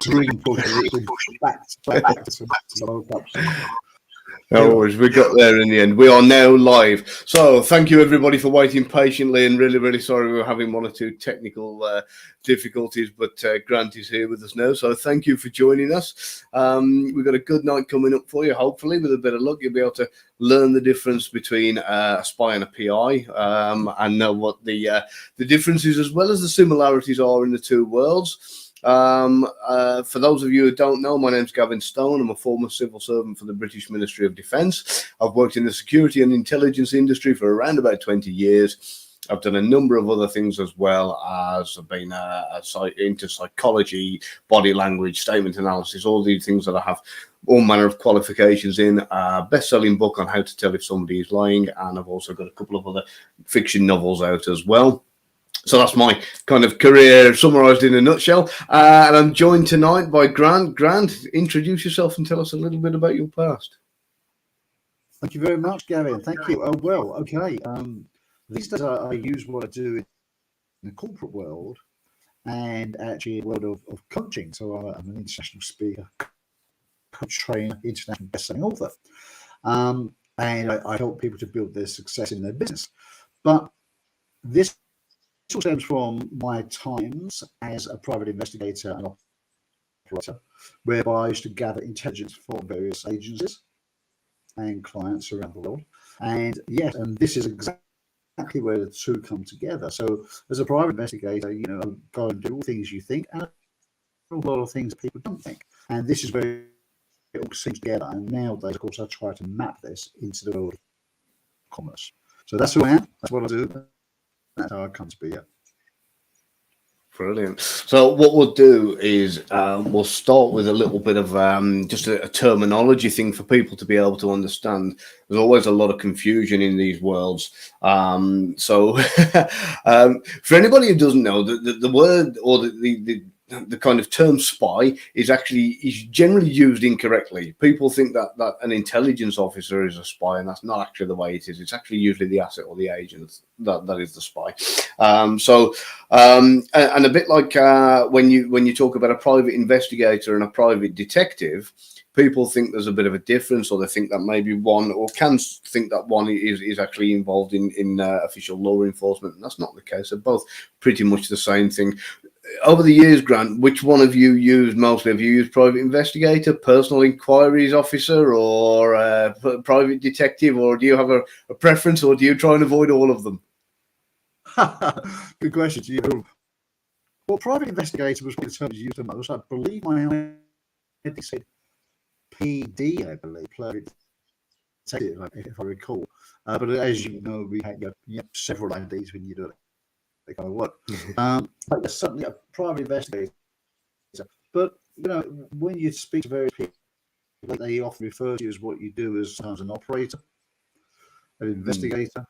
Green pushing back to some World Cups. No worries, we got there in the end. We are now live. So thank you everybody for waiting patiently, and really, really sorry we were having one or two technical difficulties, but Grant is here with us now. So thank you for joining us. We've got a good night coming up for you. Hopefully, with a bit of luck, you'll be able to learn the difference between a spy and a PI, and know what the differences as well as the similarities are in the two worlds. For those of you who don't know, my name's Gavin Stone. I'm a former civil servant for the British Ministry of Defence. I've worked in the security and intelligence industry for around about 20 years. I've done a number of other things as well, as I've been into psychology, body language, statement analysis, all these things that I have all manner of qualifications in. Best-selling book on how to tell if somebody is lying, and I've also got a couple of other fiction novels out as well. So that's my kind of career summarised in a nutshell. And I'm joined tonight by Grant. Grant, introduce yourself and tell us a little bit about your past. Thank you very much, Gavin. Thank you. Well, okay. These days I use what I do in the corporate world and actually in the world of coaching. So I'm an international speaker, coach, trainer, international best-selling author. And I help people to build their success in their business. But this all stems from my times as a private investigator and operator, whereby I used to gather intelligence from various agencies and clients around the world. And yes, and this is exactly where the two come together. So as a private investigator, you know, go and do all things you think and a lot of things that people don't think. And this is where it all seems together. And nowadays, of course, I try to map this into the world of commerce. So that's who I am. That's what I do. That's how I come to be here. Brilliant. So what we'll do is we'll start with a little bit of just a terminology thing for people to be able to understand. There's always a lot of confusion in these worlds. So for anybody who doesn't know, the word or the kind of term spy is generally used incorrectly. People think that an intelligence officer is a spy, and that's not actually the way it is. It's actually usually the asset or the agent that is the spy. And a bit like when you talk about a private investigator and a private detective, people think there's a bit of a difference, or they think that maybe one, or can think that one is actually involved in official law enforcement. And that's not the case. They're both pretty much the same thing. Over the years, Grant, which one have you used mostly? Have you used private investigator, personal inquiries officer, or private detective, or do you have a preference, or do you try and avoid all of them? Good question. Well, private investigator was the term used the most. I believe my ID said PD, I believe, private detective, if I recall. But as you know, we have several IDs when you do it. They kind of work. But there's certainly a private investigator. But you know, when you speak to various people, they often refer to you as what you do as sometimes an operator, an investigator,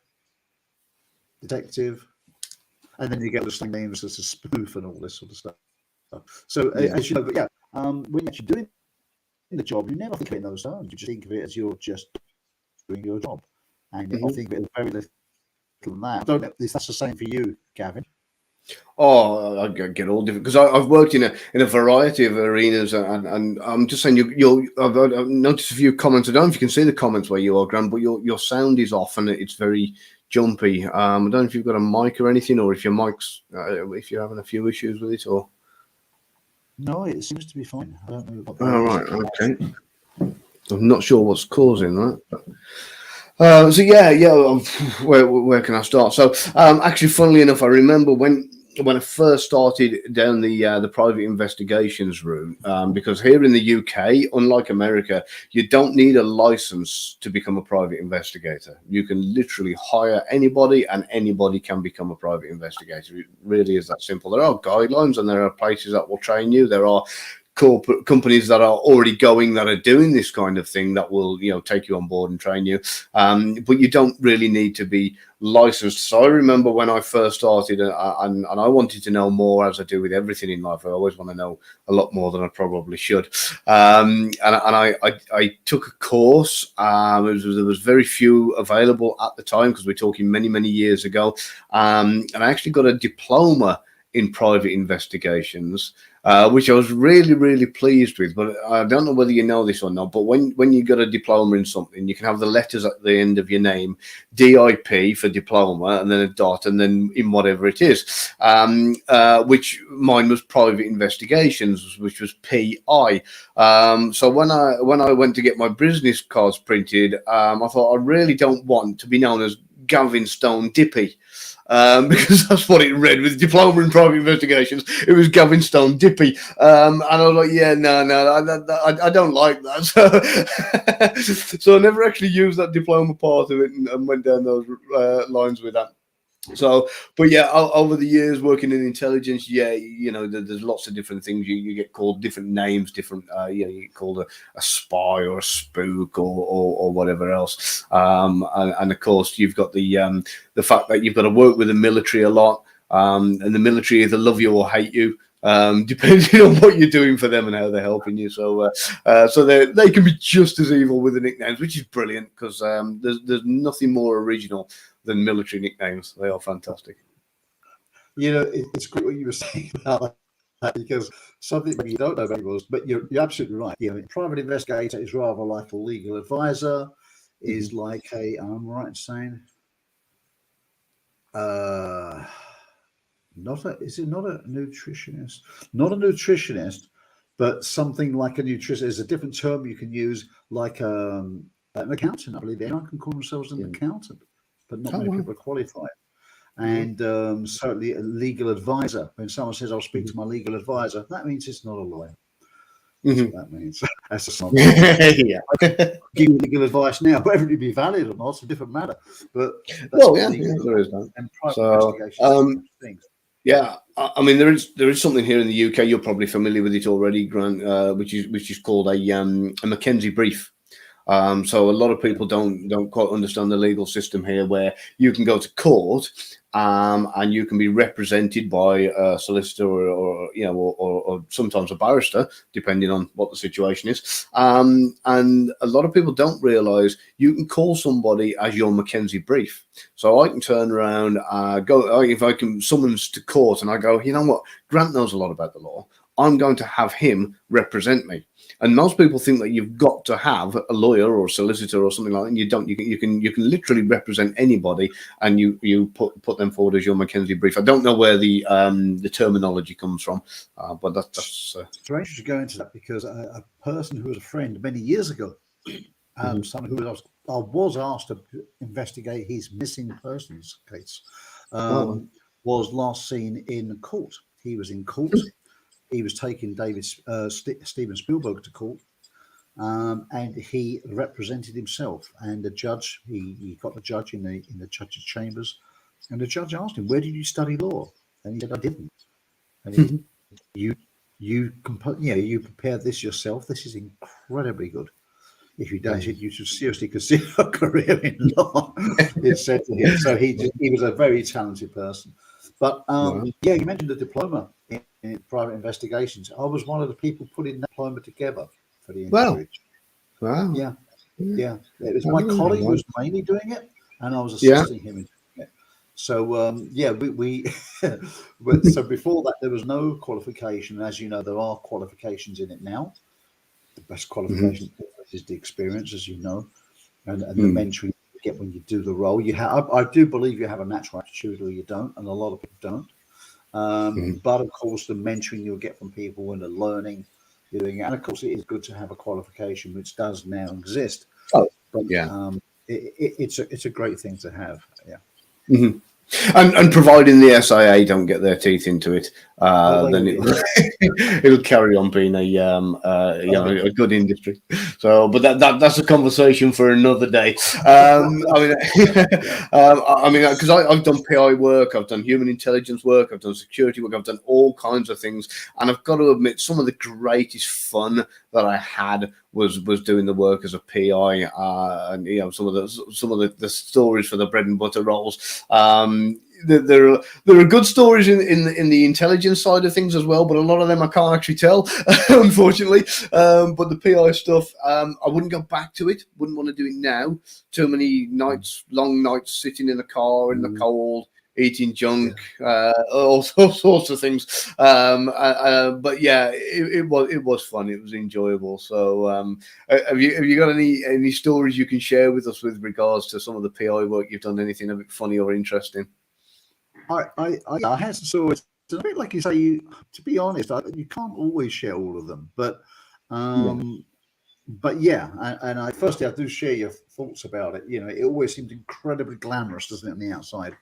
detective, and then you get the slang names as a spoof and all this sort of stuff. So as you know, but when you're actually doing the job, you never think of it in those terms. You just think of it as you're just doing your job, and I think of it very little. That. I don't know if that's the same for you, Gavin. Oh, I get all different because I've worked in a variety of arenas, and I'm just saying I've noticed a few comments. I don't know if you can see the comments where you are, Grant, but your sound is off and it's very jumpy. I don't know if you've got a mic or anything, or if your mic's if you're having a few issues with it, or no, it seems to be fine. I don't know what right, okay. I'm not sure what's causing that. But... where can I start? So actually, funnily enough, I remember when I first started down the private investigations route, because here in the UK, unlike America, you don't need a license to become a private investigator. You can literally hire anybody, and anybody can become a private investigator. It really is that simple. There are guidelines, and there are places that will train you. There are corporate companies that are already that are doing this kind of thing that will take you on board and train you, but you don't really need to be licensed. So I remember when I first started, and I wanted to know more, as I do with everything in life. I always want to know a lot more than I probably should, and I took a course. There was very few available at the time, because we're talking many years ago, and I actually got a diploma in private investigations. which I was really, really pleased with. But I don't know whether you know this or not, but when you got a diploma in something, you can have the letters at the end of your name, DIP for diploma, and then a dot, and then in whatever it is, which mine was private investigations, which was PI. So when I went to get my business cards printed, I thought I really don't want to be known as Gavin Stone Dippy. Because that's what it read with diploma in private investigations. It was Gavin Stone Dippy, and I was like, yeah, no, I don't like that. So I never actually used that diploma part of it, and went down those lines with that. So, but yeah, over the years working in intelligence, yeah, you know, there's lots of different things. You get called different names, different, you know, you get called a spy or a spook or whatever else. And of course, you've got the fact that you've got to work with the military a lot, and the military either love you or hate you. Depending on what you're doing for them and how they're helping you, so they can be just as evil with the nicknames, which is brilliant because there's nothing more original than military nicknames. They are fantastic. You know, it's great what you were saying about that, because something maybe you don't know about was, but you're absolutely right. You know, private investigator is rather like a legal advisor, is like I'm right in saying, is it not a nutritionist? Not a nutritionist, but something like a nutritionist. There's a different term you can use, like an accountant. I believe anyone can call themselves an accountant, but not many people are qualified. And certainly a legal advisor. When someone says, "I'll speak to my legal advisor," that means it's not a lawyer. That's what that means. That's just not. Yeah. Give you legal advice now, whether it be valid or not, it's a different matter. But there is that. And private investigations, things. Yeah, I mean there is something here in the UK. You're probably familiar with it already, Grant, which is called a Mackenzie brief. So a lot of people don't quite understand the legal system here, where you can go to court and you can be represented by a solicitor or you know or sometimes a barrister, depending on what the situation is. And a lot of people don't realise you can call somebody as your Mackenzie brief. So I can turn around, if I can summons to court, and I go, you know what, Grant knows a lot about the law. I'm going to have him represent me. And most people think that you've got to have a lawyer or a solicitor or something like that. And you don't. You can literally represent anybody, and you put them forward as your Mackenzie brief. I don't know where the terminology comes from, but that's strange to go into that, because a person who was a friend many years ago, someone who was asked to investigate his missing persons case, was last seen in court. He was in court. He was taking Steven Spielberg to court, and he represented himself. And the judge, he got the judge in the judge's chambers, and the judge asked him, "Where did you study law?" And he said, "I didn't." And he said, you prepared this yourself. This is incredibly good. If you don't, you should seriously consider a career in law. It said to him. So he was a very talented person. But yeah, you mentioned the diploma in private investigations. I was one of the people putting that diploma together for the inquiry. Wow. Yeah. It was my colleague who was mainly doing it, and I was assisting him in doing it. So we so before that there was no qualification. As you know, there are qualifications in it now. The best qualification is the experience, as you know, and the mentoring you get when you do the role. I do believe you have a natural aptitude, or you don't, and a lot of people don't. But of course, the mentoring you'll get from people and the learning you're doing, and of course, it is good to have a qualification, which does now exist. Oh, but it's a great thing to have. Yeah. Mm-hmm. And providing the SIA don't get their teeth into it, then it'll carry on being a good industry. So, but that's a conversation for another day. I mean, because I've done PI work, I've done human intelligence work, I've done security work, I've done all kinds of things, and I've got to admit, some of the greatest fun that I had was doing the work as a PI, and you know, some of the stories for the bread and butter roles. There are good stories in the intelligence side of things as well, but a lot of them I can't actually tell, unfortunately. But the PI stuff, I wouldn't go back to it. Wouldn't want to do it now. Too many nights, long nights, sitting in the car in the cold, eating junk, all sorts of things. But yeah, it was fun. It was enjoyable. So, have you got any stories you can share with us with regards to some of the PI work you've done? Anything a bit funny or interesting? I had some stories. It's a bit like you say. To be honest, you can't always share all of them, but yeah, and firstly, I do share your thoughts about it. It always seems incredibly glamorous, doesn't it, on the outside?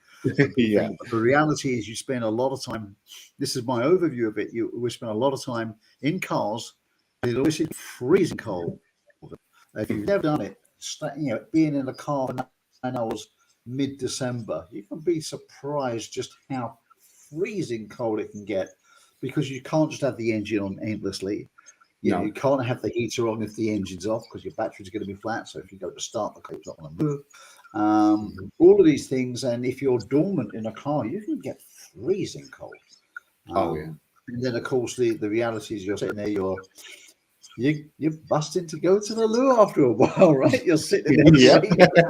Yeah. But the reality is, you spend a lot of time. This is my overview of it. We spend a lot of time in cars, and it always seems freezing cold. If you've never done it, being in a car for 9 hours mid-December, you can be surprised just how freezing cold it can get, because you can't just have the engine on endlessly. No. You can't have the heater on if the engine's off, because your battery's going to be flat. So if you go to start the car, it's not going to move. All of these things, and if you're dormant in a car, you can get freezing cold. And then, of course, the reality is, you're sitting there, you're busting to go to the loo after a while, right? You're sitting there. Yeah.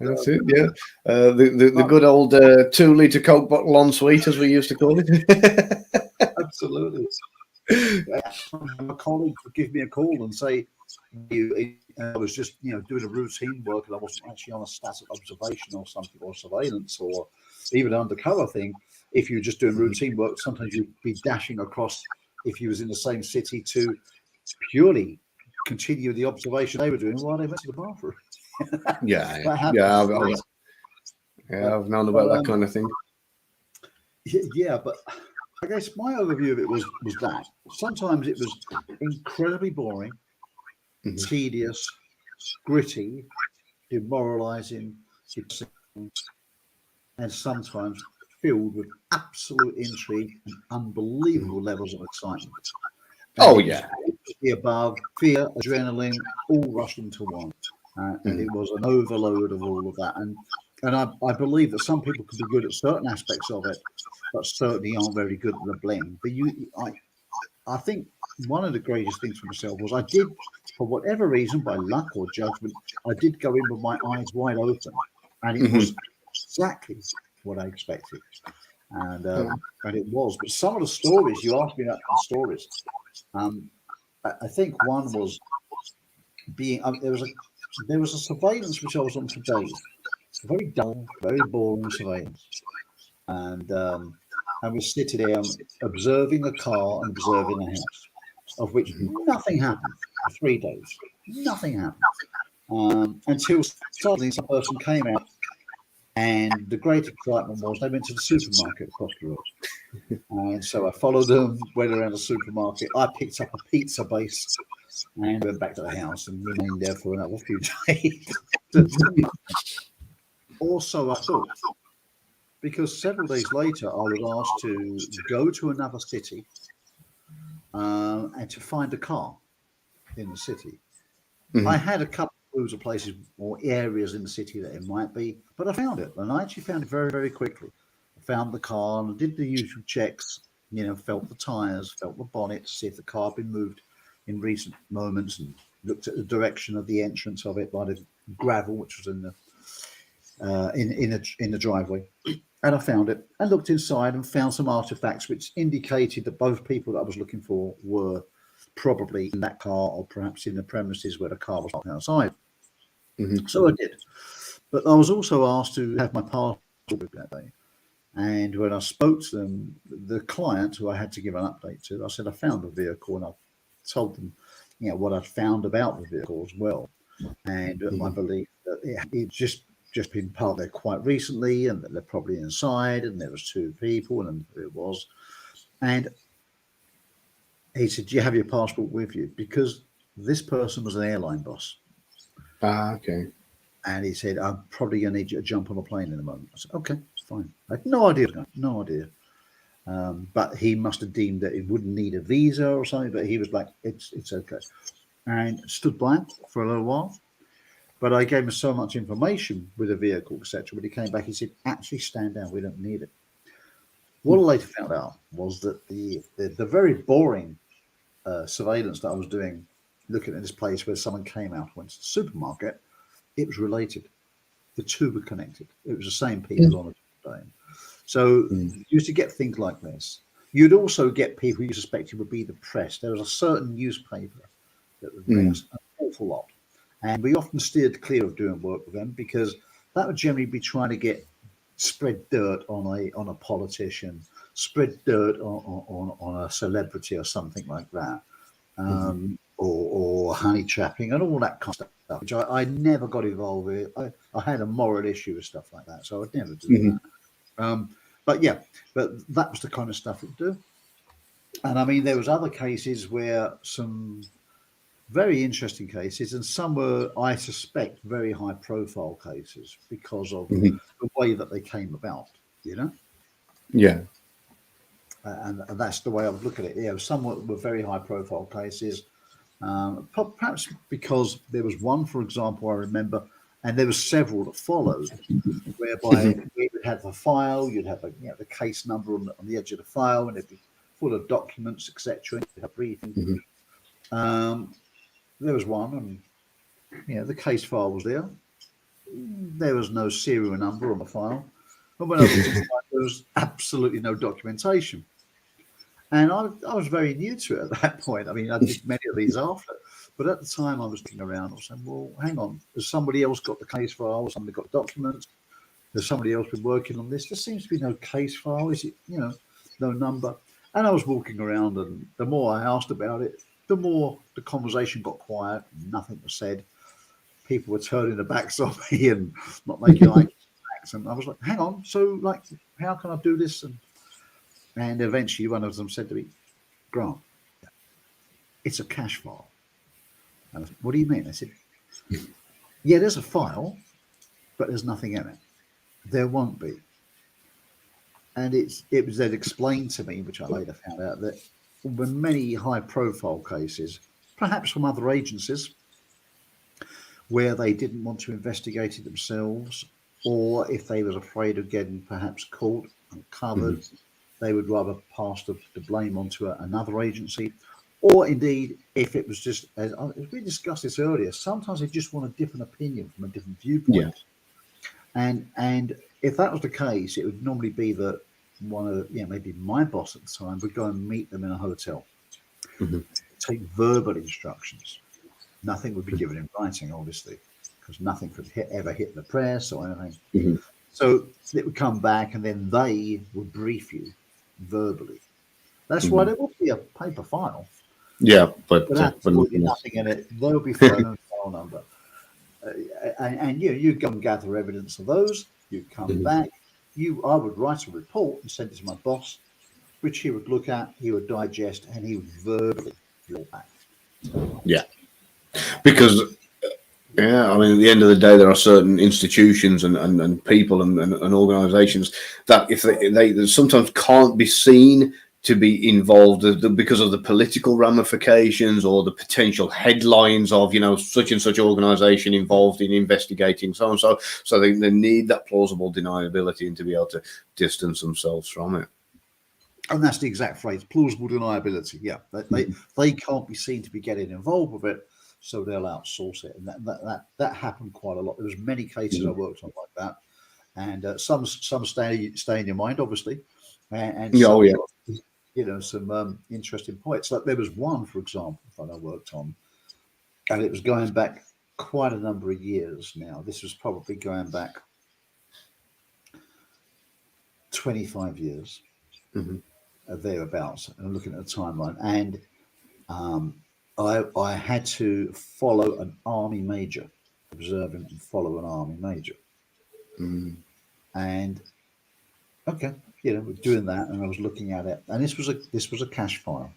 That's it. Yeah. The good old 2-litre Coke bottle en suite, as we used to call it. Absolutely. My colleague would give me a call and say, I was just doing a routine work, and I wasn't actually on a static observation or something, or surveillance, or even an undercover thing. If you're just doing routine work, sometimes you'd be dashing across, if you was in the same city, to purely continue the observation they were doing while they went to the bathroom. I've known about that kind of thing. Yeah, but I guess my overview of it was that sometimes it was incredibly boring, tedious, gritty, demoralizing, and sometimes filled with absolute intrigue and unbelievable levels of excitement. The above, fear, adrenaline, all rushed into one. And it was an overload of all of that. And I believe that some people can be good at certain aspects of it, but certainly aren't very good at the blend. But I think one of the greatest things for myself was, I did, for whatever reason, by luck or judgment, I did go in with my eyes wide open, and it was exactly what I expected. And it was. But some of the stories, you asked me about the stories. I think one was being there was a surveillance which I was on for days, very dull, very boring surveillance, and I was sitting there observing a car and observing a house, of which nothing happened for 3 days. Nothing happened until suddenly some person came out, and the great excitement was they went to the supermarket across the road. And so I followed them, went around the supermarket. I picked up a pizza base and went back to the house and remained there for another few days. Also, I thought, because several days later I was asked to go to another city and to find a car in the city. I had a couple of clues of places or areas in the city that it might be, but I found it, and I actually found it very, very quickly. I found the car and did the usual checks, felt the tires, felt the bonnet to see if the car had been moved in recent moments, and looked at the direction of the entrance of it by the gravel, which was in the driveway. And I found it and looked inside and found some artifacts which indicated that both people that I was looking for were probably in that car, or perhaps in the premises where the car was parked outside. So I did. But I was also asked to have my passport that day. And when I spoke to them, the client who I had to give an update to, I said I found the vehicle, and I told them, what I'd found about the vehicle as well. And I believe that it just been parked there quite recently, and that they're probably inside, and there was 2 people, and it was. And he said, "Do you have your passport with you?" Because this person was an airline boss. Okay. And he said, "I'm probably going to need you to jump on a plane in a moment." I said, "Okay, fine." I had no idea. But he must have deemed that it wouldn't need a visa or something. But he was like, "It's okay," and stood by him for a little while. But I gave him so much information with the vehicle, etc. When he came back, he said, "Actually, stand down. We don't need it." What I later found out was that the very boring surveillance that I was doing, looking at this place where someone came out, went to the supermarket, it was related. The two were connected. It was the same people on Dame. So you used to get things like this. You'd also get people you suspected would be the press. There was a certain newspaper that would bring us an awful lot. And we often steered clear of doing work with them because that would generally be trying to spread dirt on a politician, spread dirt on a celebrity or something like that, or honey trapping and all that kind of stuff, which I never got involved with. I had a moral issue with stuff like that, so I'd never do that. But that was the kind of stuff it'd do. And I mean, there was other cases where some very interesting cases, and some were, I suspect, very high-profile cases because of the way that they came about. Yeah. And that's the way I would look at it. Some were very high-profile cases, perhaps because there was one, for example, I remember, and there were several that followed, whereby we would have the file, you'd have the case number on the edge of the file, and it'd be full of documents, etc. You'd have briefing. There was one, and the case file was there. There was no serial number on the file. But when I looked at it, there was absolutely no documentation. And I was very new to it at that point. I mean, I did many of these after. But at the time, I was looking around. I was saying, well, hang on. Has somebody else got the case file? Has somebody got documents? Has somebody else been working on this? There seems to be no case file. Is it, no number? And I was walking around, and the more I asked about it, the more the conversation got quiet. Nothing was said. People were turning their backs on me and not making eye contact. And I was like, hang on. So, how can I do this? And eventually one of them said to me, Grant, it's a cache file. And I said, what do you mean? I said, yeah, there's a file, but there's nothing in it. There won't be. And it was then explained to me, which I later found out, that in many high-profile cases, perhaps from other agencies, where they didn't want to investigate it themselves, or if they was afraid of getting perhaps caught and covered, they would rather pass the blame onto another agency. Or indeed, if it was just, as we discussed this earlier, sometimes they just want a different opinion from a different viewpoint. Yeah. And if that was the case, it would normally be that one of maybe my boss at the time would go and meet them in a hotel, take verbal instructions. Nothing would be given in writing, obviously, because nothing could ever hit the press or anything. So it would come back, and then they would brief you verbally. That's why there would be a paper file. Yeah, but nothing in it. There would be phone number, and you go and gather evidence of those. You come back. I would write a report and send it to my boss, which he would look at, he would digest, and he would verbally report back. Yeah, because I mean, at the end of the day, there are certain institutions and people and organisations that if they sometimes can't be seen to be involved because of the political ramifications or the potential headlines of such and such organisation involved in investigating so and so. So they need that plausible deniability and to be able to distance themselves from it. And that's the exact phrase, plausible deniability. Yeah, they can't be seen to be getting involved with it, so they'll outsource it, and that happened quite a lot. There was many cases I worked on like that, and some stay in your mind, obviously, and some interesting points. Like there was one, for example, that I worked on, and it was going back quite a number of years now. This was probably going back 25 years. Thereabouts, and I'm looking at the timeline, and I had to follow an army major, observe him and follow an army major, and we're doing that, and I was looking at it, and this was a cache file,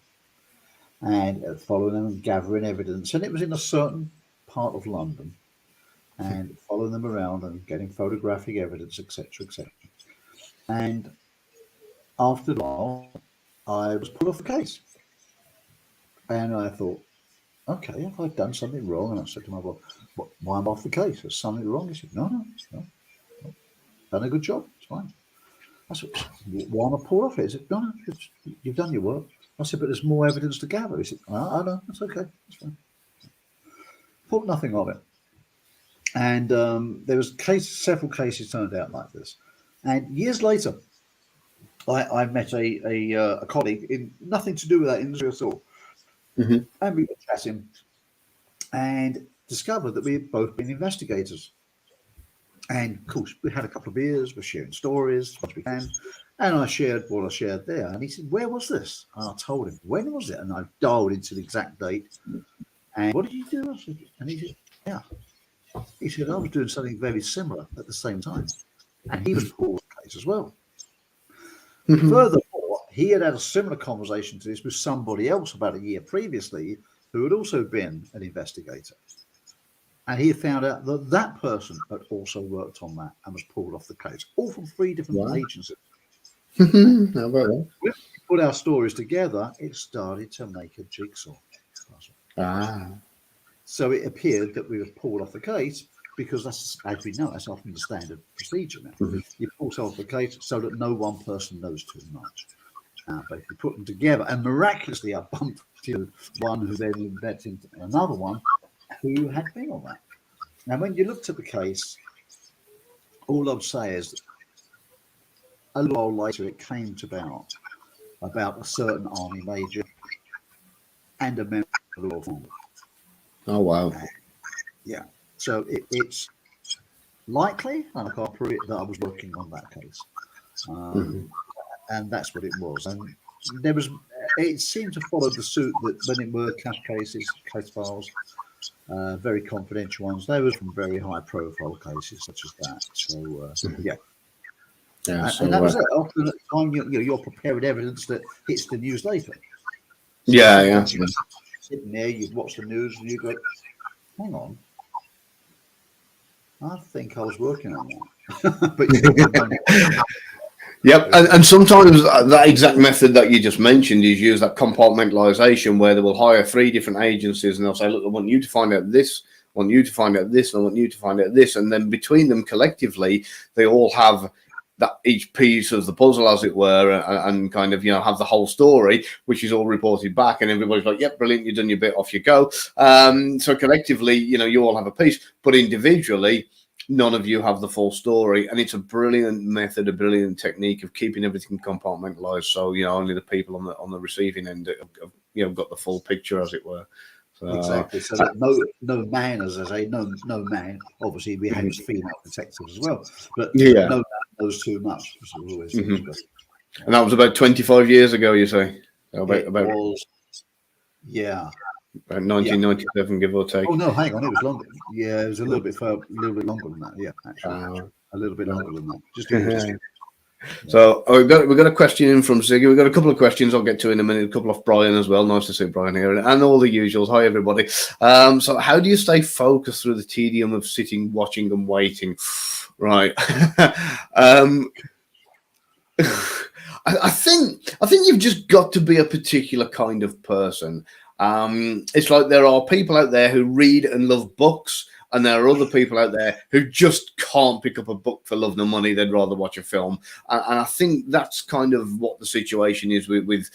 and following them and gathering evidence, and it was in a certain part of London, and following them around and getting photographic evidence, etc., and after a while, I was put off the case. And I thought, okay, if I've done something wrong, and I said to my boss, why am I off the case? There's something wrong. He said, no, done a good job. It's fine. I said, why am I pulled off it? He said, no, you've done your work. I said, but there's more evidence to gather. He said, I know, that's okay. That's fine. Thought nothing of it. And there was several cases turned out like this. And years later, I met a colleague in nothing to do with that industry at all, Mhm. and we were chatting, and discovered that we had both been investigators. And of course, we had a couple of beers, we're sharing stories as much as we can. And I shared what I shared there. And he said, "Where was this?" And I told him, "When was it?" And I dialed into the exact date. And what did you do? I said, and he said, "Yeah." He said, "I was doing something very similar at the same time." And he was pulled the case as well. Furthermore, he had a similar conversation to this with somebody else about a year previously who had also been an investigator. And he found out that that person had also worked on that and was pulled off the case, all from 3 different Wow. agencies. How about that? When we put our stories together, it started to make a jigsaw puzzle. Ah. So it appeared that we were pulled off the case because that's, as we know, that's often the standard procedure now. You pull someone off the case so that no one person knows too much. But if you put them together, and miraculously I bumped into one who then led into another one who had been on that. Now, when you looked at the case, all I'd say is a little while later it came to about a certain army major and a member of the Royal Family. Oh, wow. Yeah. So it's likely, and I can't prove it, that I was working on that case. And that's what it was. And there was, it seemed to follow the suit that when it were cash cases, case files, very confidential ones, they were from very high profile cases such as that. So, yeah. Yeah, And that was it. Often at the time, you're preparing evidence that hits the news later. So yeah. Sitting there, you watch the news and you go, hang on, I think I was working on that. But you don't. Yep, and sometimes that exact method that you just mentioned is used, that compartmentalization, where they will hire 3 different agencies and they'll say, "Look, I want you to find out this, I want you to find out this, and I want you to find out this," and then between them collectively, they all have that each piece of the puzzle, as it were, and kind of, have the whole story, which is all reported back, and everybody's like, "Yep, brilliant, you've done your bit, off you go." So collectively, you all have a piece, but individually, none of you have the full story, and it's a brilliant method, a brilliant technique of keeping everything compartmentalized. So only the people on the receiving end have got the full picture, as it were. So, exactly. So that no man, as I say, no man. Obviously, we had female detectives as well, but yeah, no man knows too much. Which is always and that was about 25 years ago, you say? It was, yeah. About 1997, give or take. Oh no, hang on, it was longer. Yeah, it was a little bit longer than that. Yeah, actually, a little bit longer than that. Just So we've got a question in from Ziggy. We've got a couple of questions I'll get to in a minute. A couple off Brian as well. Nice to see Brian here, and all the usuals. Hi everybody. So how do you stay focused through the tedium of sitting, watching, and waiting? Right. I think you've just got to be a particular kind of person. It's like there are people out there who read and love books, and there are other people out there who just can't pick up a book for love nor money. They'd rather watch a film. And I think that's kind of what the situation is with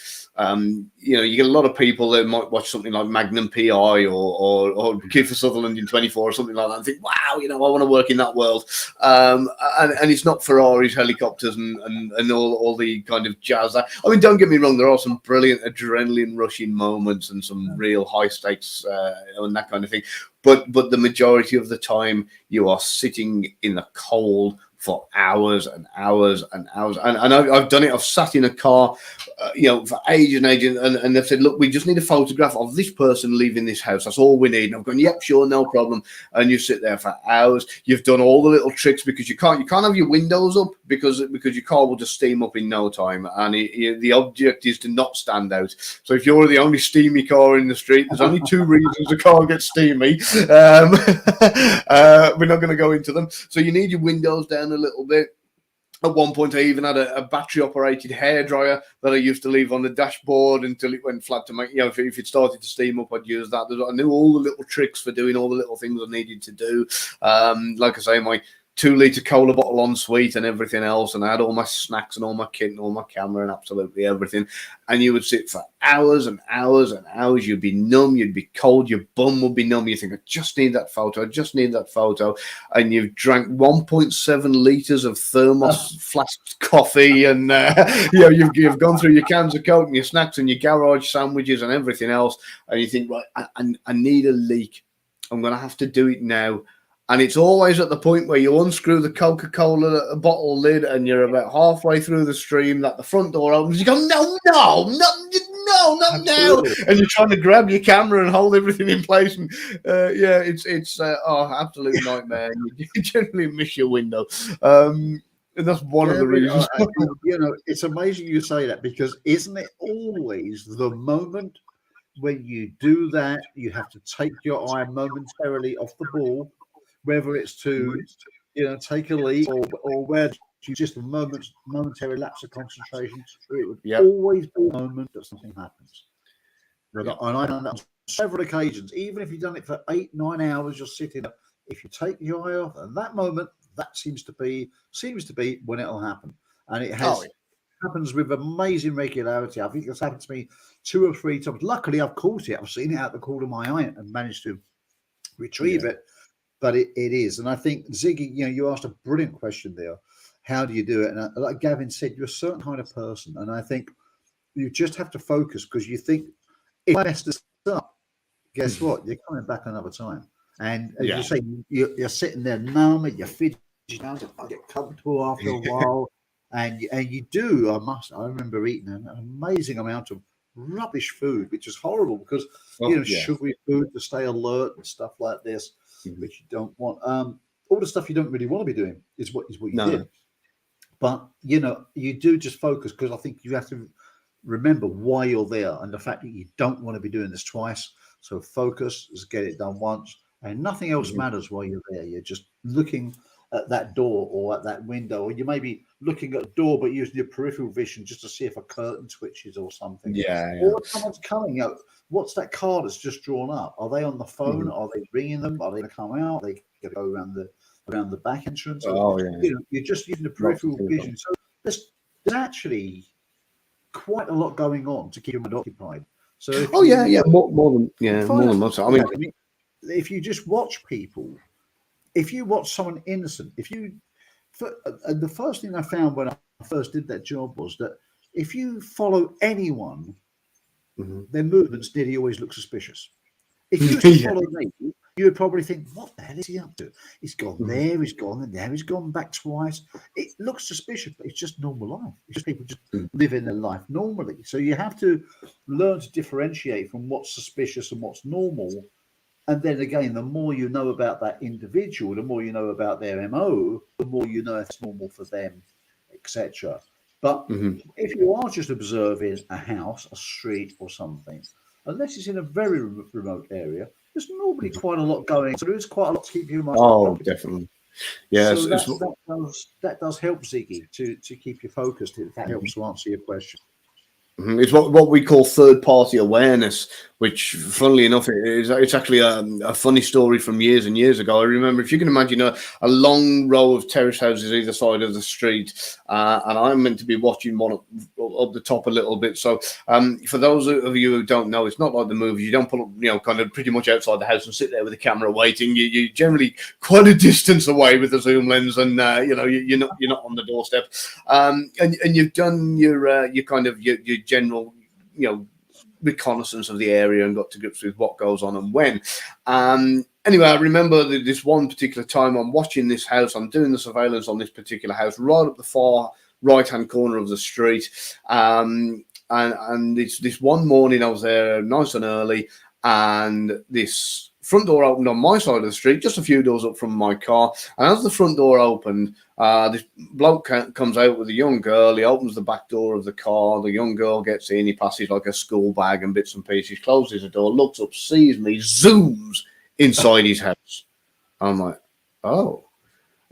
you get a lot of people that might watch something like Magnum PI or Kiefer Sutherland in 24 or something like that and think, wow, I want to work in that world. And it's not Ferraris, helicopters, and all the kind of jazz. I mean, don't get me wrong, there are some brilliant adrenaline rushing moments and some real high stakes and that kind of thing. But the majority of the time, you are sitting in the cold for hours and hours and hours. And I've done it. I've sat in a car, for ages and ages. And they've said, look, we just need a photograph of this person leaving this house. That's all we need. And I've gone, yep, sure, no problem. And you sit there for hours. You've done all the little tricks because you can't have your windows up because your car will just steam up in no time. And the object is to not stand out. So if you're the only steamy car in the street, there's only 2 reasons a car gets steamy. We're not going to go into them. So you need your windows down a little bit. At one point, I even had a battery-operated hairdryer that I used to leave on the dashboard until it went flat to make, if it started to steam up, I'd use that. I knew all the little tricks for doing all the little things I needed to do. Like I say, 2-litre cola bottle en suite and everything else, and I had all my snacks and all my kit and all my camera and absolutely everything. And you would sit for hours and hours and hours. You'd be numb, you'd be cold, your bum would be numb. You think, I just need that photo, I just need that photo. And you've drank 1.7 litres of thermos flask coffee, and you've gone through your cans of Coke and your snacks and your garage sandwiches and everything else. And you think, right, I need a leak. I'm going to have to do it now. And it's always at the point where you unscrew the Coca-Cola bottle lid and you're about halfway through the stream that the front door opens. You go, no, not now. And you're trying to grab your camera and hold everything in place. And it's absolute nightmare. You generally miss your window. And that's one of the reasons. It's amazing you say that, because isn't it always the moment when you do that, you have to take your eye momentarily off the ball, whether it's to, take a leak or where you just a momentary lapse of concentration. It would always be a moment that something happens. And I've done that on several occasions. Even if you've done it for 8-9 hours, you're sitting there. If you take your eye off, at that moment, that seems to be when it'll happen. And it has. Happens with amazing regularity. I think it's happened to me 2 or 3 times. Luckily, I've caught it. I've seen it out the corner of my eye and managed to retrieve it. But it is. And I think, Ziggy, you asked a brilliant question there. How do you do it? And like Gavin said, you're a certain kind of person. And I think you just have to focus, because you think, if I mess this up, guess what? You're coming back another time. And as you say, you're sitting there numb, you're fidgeting around, I get comfortable after a while. And you do, I remember eating an amazing amount of rubbish food, which is horrible, because, sugary food to stay alert and stuff like this, which you don't want. All the stuff you don't really want to be doing is what you did. But, you do just focus, because I think you have to remember why you're there and the fact that you don't want to be doing this twice. So focus, just get it done once, and nothing else matters while you're there. You're just looking at that door or at that window, or you may be looking at a door but using your peripheral vision just to see if a curtain twitches or something. Or if someone's coming. What's that car that's just drawn up? Are they on the phone? Are they ringing them? Are they going to come out? Are they going to go around the back entrance? You're just using the peripheral vision. So there's actually quite a lot going on to keep your mind occupied. So more than most. I mean, if you just watch people. If you watch someone innocent, the first thing I found when I first did that job was that if you follow anyone, their movements nearly always look suspicious. If you follow me, you would probably think, what the hell is he up to? He's gone there, he's gone there, he's gone back twice. It looks suspicious, but it's just normal life. It's just people just living their life normally. So you have to learn to differentiate from what's suspicious and what's normal. And then again, the more you know about that individual, the more you know about their MO, the more you know if it's normal for them, etc. But if you are just observing a house, a street or something, unless it's in a very remote area, there's normally quite a lot going. So there is quite a lot to keep you in mind. Oh, definitely. Yeah. So that does help, Ziggy, to keep you focused. If that helps to answer your question. It's what we call third-party awareness, which, funnily enough, it's actually a funny story from years and years ago. I remember, if you can imagine, a long row of terrace houses either side of the street, and I'm meant to be watching one up the top a little bit. So, for those of you who don't know, it's not like the movies. You don't pull up, kind of pretty much outside the house and sit there with the camera waiting. You're generally quite a distance away with the zoom lens, and you're not on the doorstep. And you've done your general, reconnaissance of the area and got to grips with what goes on and when. Anyway, I remember this one particular time I'm watching this house. I'm doing the surveillance on this particular house right up the far right-hand corner of the street. And it's this one morning I was there nice and early, and this front door opened on my side of the street, just a few doors up from my car. And as the front door opened, this bloke comes out with a young girl. He opens the back door of the car. The young girl gets in. He passes like a school bag and bits and pieces, closes the door, looks up, sees me, zooms inside his house. I'm like, oh.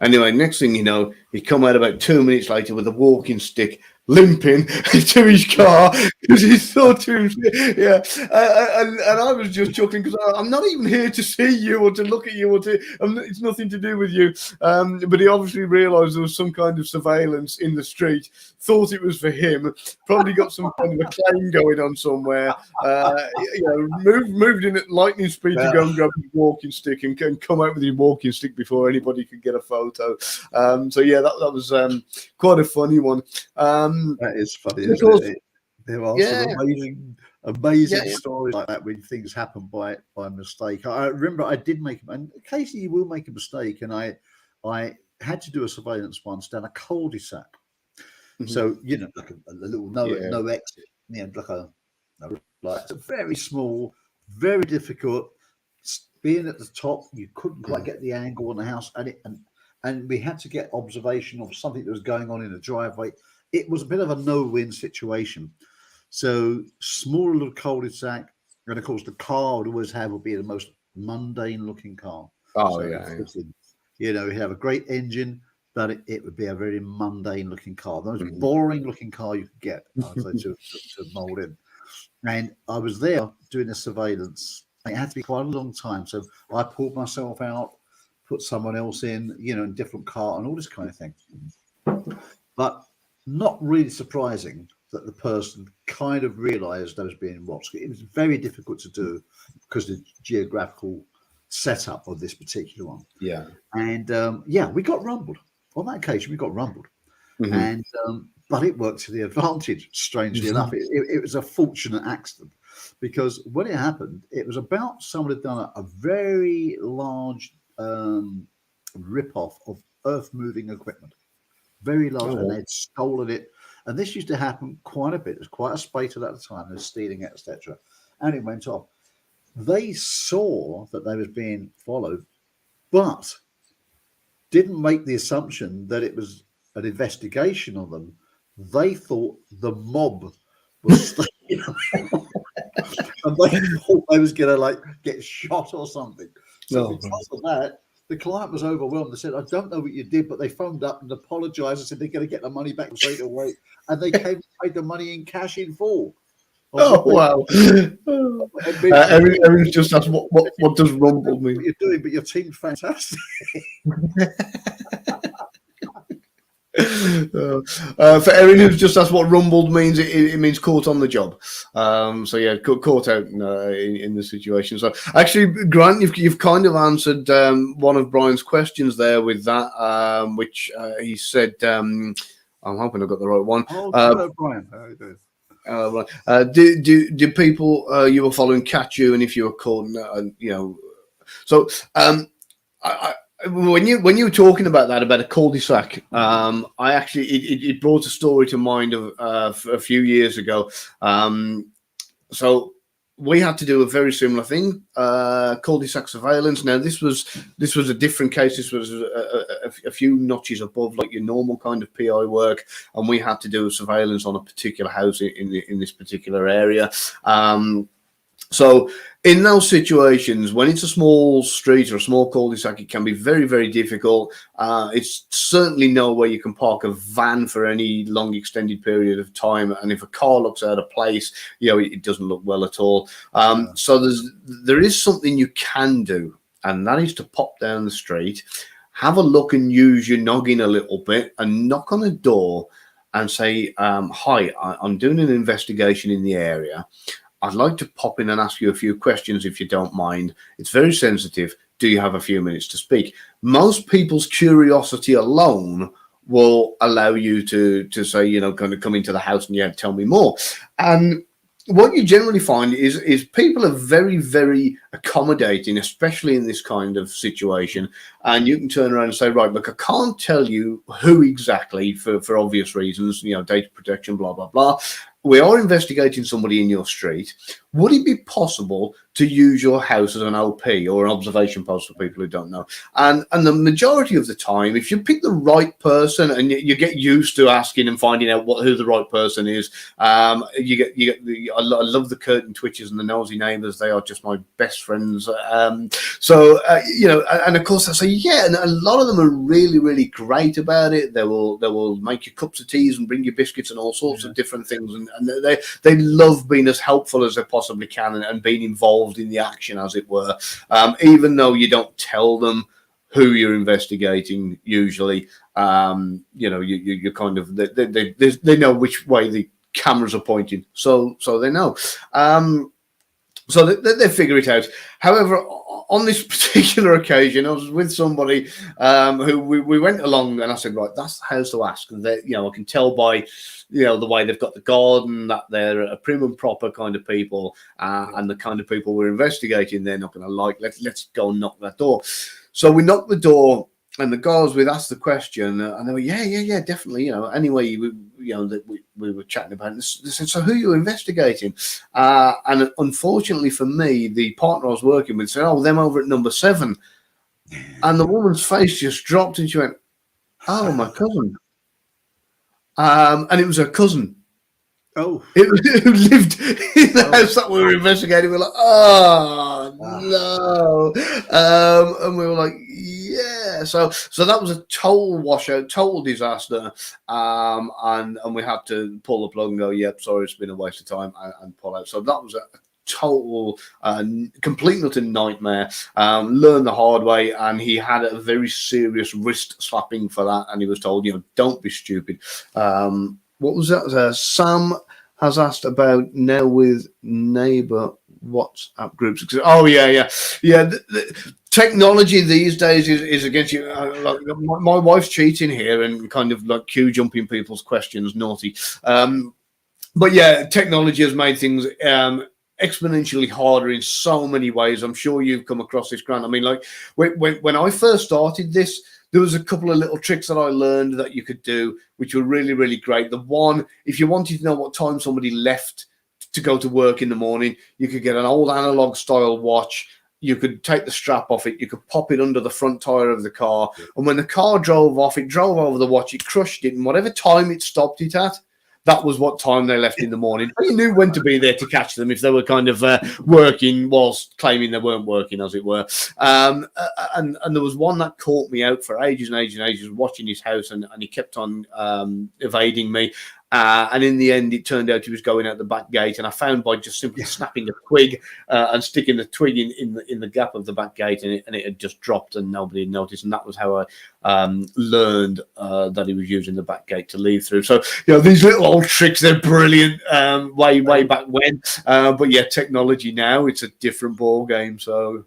Anyway, next thing you know, he come out about 2 minutes later with a walking stick limping to his car because he thought to him, yeah. And I was just chuckling because I'm not even here to see you or to look at you or to. It's nothing to do with you. But he obviously realised there was some kind of surveillance in the street. Thought it was for him. Probably got some kind of a claim going on somewhere. Moved in at lightning speed to go and grab his walking stick and come out with his walking stick before anybody could get a photo. That was quite a funny one. That is funny, isn't it? There are some amazing stories like that when things happen by mistake. I remember I did make, and occasionally you will make a mistake, and I had to do a surveillance once down a cul-de-sac. Mm-hmm. So like a little no exit, like it's very small, very difficult. Being at the top, you couldn't quite get the angle on the house, and we had to get observation of something that was going on in the driveway. It was a bit of a no-win situation. So small little cul-de-sac, and of course the car would be the most mundane-looking car. Oh, so you have a great engine, but it would be a very mundane-looking car. The most boring-looking car you could get, to mold in. And I was there doing the surveillance. It had to be quite a long time, so I pulled myself out, put someone else in, in different car and all this kind of thing. But not really surprising that the person kind of realized I was being watched. It was very difficult to do because of the geographical setup of this particular one. Yeah. And we got rumbled. On that occasion, we got rumbled. Mm-hmm. And but it worked to the advantage, strangely enough. It was a fortunate accident because when it happened, it was about someone had done a very large rip-off of earth-moving equipment. Very large, and they'd stolen it. And this used to happen quite a bit. It was quite a spate at that time. They were stealing it, etc. And it went off. They saw that they was being followed, but didn't make the assumption that it was an investigation on them. They thought the mob was and they thought they was going to get shot or something. So because of that, the client was overwhelmed. They said, I don't know what you did, but they phoned up and apologized and said they're going to get the money back straight away. And they came and paid the money in cash in full. Oh, wow. Everyone's just asked, what does rumble mean? What you're doing, but your team's fantastic. For Erin, who's just asked what rumbled means, it means caught on the job. Caught out in the situation. So actually, Grant, you've kind of answered one of Brian's questions there with that, which he said. I'm hoping I got the right one. Hello, Brian. How are you doing? Right. Do people you were following catch you, and if you were caught, so when you were talking about that, about a cul-de-sac, I actually it brought a story to mind of a few years ago. So we had to do a very similar thing, cul-de-sac surveillance. Now this was a different case. This was a few notches above like your normal kind of PI work, and we had to do a surveillance on a particular house in this particular area. So in those situations, when it's a small street or a small cul-de-sac, it can be very, very difficult. It's certainly nowhere you can park a van for any long extended period of time. And if a car looks out of place, it doesn't look well at all. So there is something you can do, and that is to pop down the street, have a look and use your noggin a little bit and knock on a door and say, hi, I'm doing an investigation in the area. I'd like to pop in and ask you a few questions if you don't mind. It's very sensitive. Do you have a few minutes to speak? Most people's curiosity alone will allow you to say, kind of come into the house and tell me more. And what you generally find is people are very, very accommodating, especially in this kind of situation. And you can turn around and say, right, look, I can't tell you who exactly for obvious reasons, data protection, blah, blah, blah. We are investigating somebody in your street. would it be possible to use your house as an OP or an observation post for people who don't know? And the majority of the time, if you pick the right person and you get used to asking and finding out who the right person is, you get I love the curtain twitches and the nosy neighbours. They are just my best friends. And of course I say, yeah, and a lot of them are really, really great about it. They will make you cups of teas and bring you biscuits and all sorts of different things, and they love being as helpful as they possibly can and being involved in the action, as it were, even though you don't tell them who you're investigating. Usually, you kind of they know which way the cameras are pointing, so they know. So they figure it out. However, on this particular occasion, I was with somebody who we went along, and I said, right, that's the house to ask. And I can tell by, the way they've got the garden that they're a prim and proper kind of people, and the kind of people we're investigating, they're not going to like. Let's go and knock that door. So we knocked the door, and the guards, we'd asked the question, and they were, yeah, definitely. Anyway, we were chatting about it. They said, so who are you investigating? And unfortunately for me, the partner I was working with said, them over at number 7. And the woman's face just dropped, and she went, oh, my cousin. And it was her cousin. Oh, who lived in the house that we were investigating. We were like, no. And we were like, yeah. So that was a total washout, total disaster. And we had to pull the plug and go, yep, sorry, it's been a waste of time, and pull out. So that was a total, complete and utter nightmare. Learned the hard way, and he had a very serious wrist slapping for that. And he was told, don't be stupid. What was that? Sam has asked about now with neighbour WhatsApp groups. Oh, yeah. The technology these days is against you. My wife's cheating here and kind of like queue jumping people's questions, naughty. But yeah, technology has made things exponentially harder in so many ways. I'm sure you've come across this, Grant. I mean, like when I first started this, there was a couple of little tricks that I learned that you could do, which were really, really great. The one, if you wanted to know what time somebody left to go to work in the morning, you could get an old analog style watch. You could take the strap off it. You could pop it under the front tire of the car. And when the car drove off, it drove over the watch, it crushed it. And whatever time it stopped it at, that was what time they left in the morning. You knew when to be there to catch them if they were kind of working whilst claiming they weren't working, as it were. And there was one that caught me out for ages and ages and ages, watching his house, and he kept on evading me. And in the end, it turned out he was going out the back gate, and I found by just simply snapping a twig and sticking the twig in the gap of the back gate, and it had just dropped, and nobody had noticed. And that was how I learned that he was using the back gate to leave through. So these little old tricks, they're brilliant way back when. But yeah, technology now, it's a different ball game. So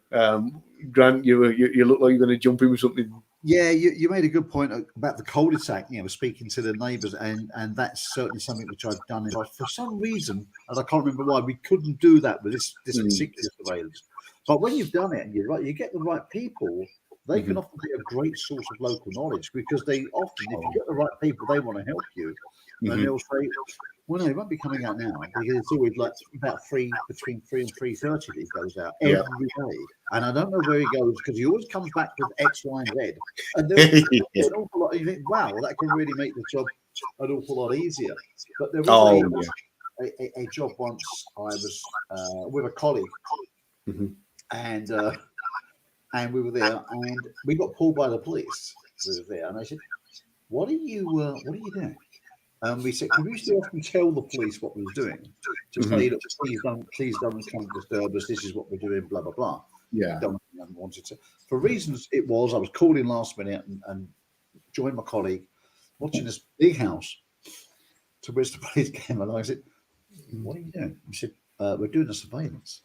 Grant, you look like you're going to jump in with something. Yeah, you made a good point about the cul-de-sac, speaking to the neighbours, and that's certainly something which I've done. For some reason, and I can't remember why, we couldn't do that with this particular surveillance. But when you've done it and you get the right people, they can often be a great source of local knowledge, because they often, if you get the right people, they want to help you. And they'll say, well, no, it won't be coming out now, because it's always like between 3 and 3:30 that it goes out every day. And I don't know where he goes, because he always comes back with X, Y, and Z. And there's an awful lot. You think, wow, that can really make the job an awful lot easier. But there was a job once. I was with a colleague, and we were there, and we got pulled by the police. We were there, and I said, "What are you doing?" We said, "Can we still often tell the police what we were doing? To say, look, please don't come disturb us. This is what we're doing. Blah blah blah." Yeah, don't wanted to. For reasons, I was called in last minute and joined my colleague, watching this big house, to which the police came along. I said, "What are you doing?" He said, "We're doing a surveillance."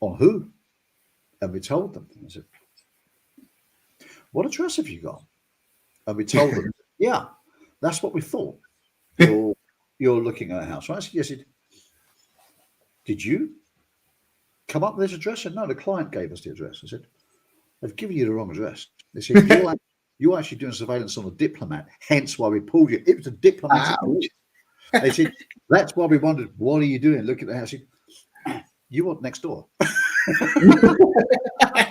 On who? And we told them. I said, "What address have you got?" And we told them, "Yeah, that's what we thought. You're looking at a house, right?" I said, "Yes." "Did you come up with this address?" I said, "No, the client gave us the address." I said, "They've given you the wrong address." They said, you're actually doing surveillance on a diplomat, hence why we pulled you. It was a diplomatic. They said, "That's why we wondered, what are you doing? Look at the house." You want next door.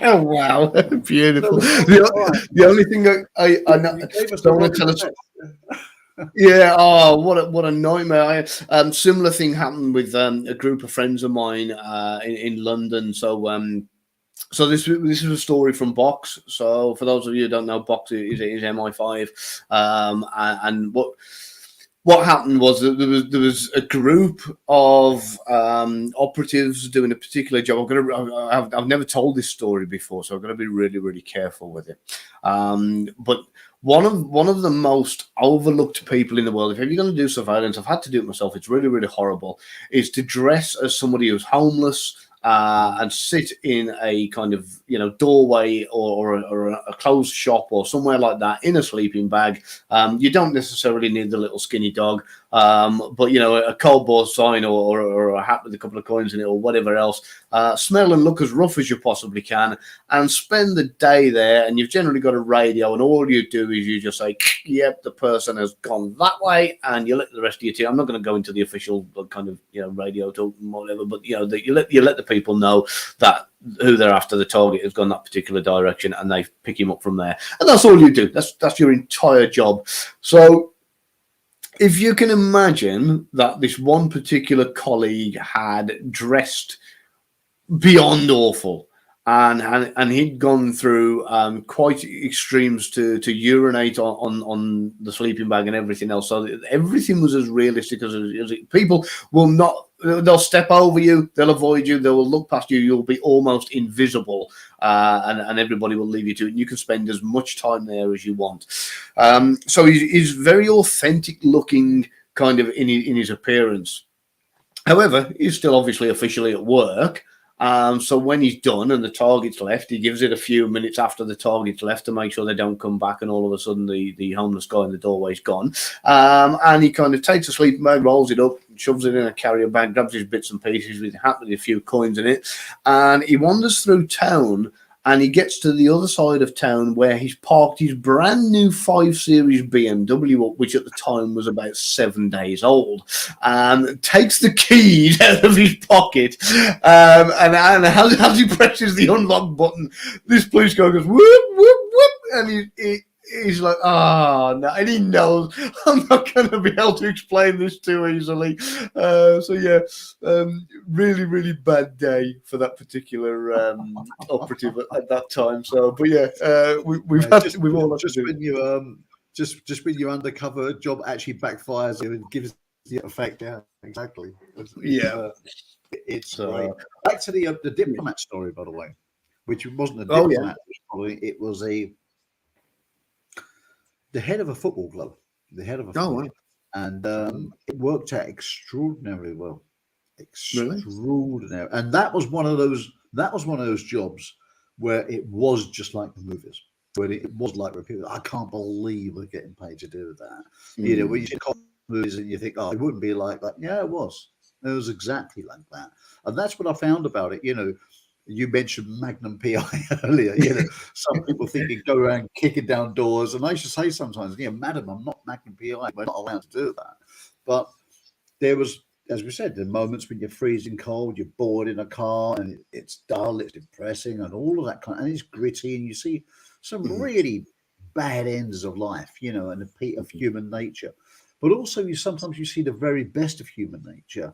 Oh, wow. Beautiful. So, The only thing I know, you gave us the don't want wrong to tell us. address. Yeah. Oh, what a nightmare. Similar thing happened with a group of friends of mine in London. So this is a story from Box. So for those of you who don't know, Box is MI5, and what happened was that there was a group of operatives doing a particular job. I've never told this story before, so I'm going to be really, really careful with it. But one of the most overlooked people in the world, if you're going to do surveillance, I've had to do it myself. It's really, really horrible. Is to dress as somebody who's homeless. And sit in a kind of doorway or a closed shop or somewhere like that in a sleeping bag. You don't necessarily need the little skinny dog, but a cardboard sign or a hat with a couple of coins in it or whatever else. Smell and look as rough as you possibly can, and spend the day there. And you've generally got a radio, and all you do is you just say, "Yep, the person has gone that way," and you let the rest of your team. I'm not going to go into the official kind of radio talk and whatever, but you let the people know that who they're after, the target has gone that particular direction, and they pick him up from there. And that's all you do. That's your entire job. So if you can imagine that this one particular colleague had dressed beyond awful, and he'd gone through quite extremes to urinate on the sleeping bag and everything else. So everything was as realistic as people will not. They'll step over you, they'll avoid you, they will look past you. You'll be almost invisible, and everybody will leave you to it. And you can spend as much time there as you want. So he's very authentic looking, kind of in his appearance. However, he's still obviously officially at work. So when he's done and the target's left, he gives it a few minutes after the target's left to make sure they don't come back, and all of a sudden the homeless guy in the doorway's gone. And he kind of takes a sleeping bag, rolls it up, shoves it in a carrier bag, grabs his bits and pieces with a hat with a few coins in it, and he wanders through town. And he gets to the other side of town where he's parked his brand new 5 Series BMW, which at the time was about 7 days old, takes the keys out of his pocket, and as he presses the unlock button, this police guy goes, whoop, whoop, whoop, and he's like, oh, no, and he knows I'm not going to be able to explain this too easily. Really, really bad day for that particular operative at that time. So, but we've all just when you just when your undercover job actually backfires and gives the effect. Yeah, exactly. It's great. Back to the diplomat story, by the way, which wasn't a diplomat. It was the head of a football club, and it worked out extraordinarily well. Extraordinary. And that was one of those jobs where it was just like the movies, where it was like where people, I can't believe we're getting paid to do that. When you see movies and you think, oh, it wouldn't be like that. Yeah, it was exactly like that. And that's what I found about it. You mentioned Magnum PI earlier. Some people think you go around kicking down doors, and I used to say sometimes, madam, I'm not Magnum PI. We're not allowed to do that. But there was, as we said, the moments when you're freezing cold, you're bored in a car, and it's dull, it's depressing, and all of that and it's gritty, and you see some really bad ends of life, and a peak of human nature. But also, sometimes you see the very best of human nature.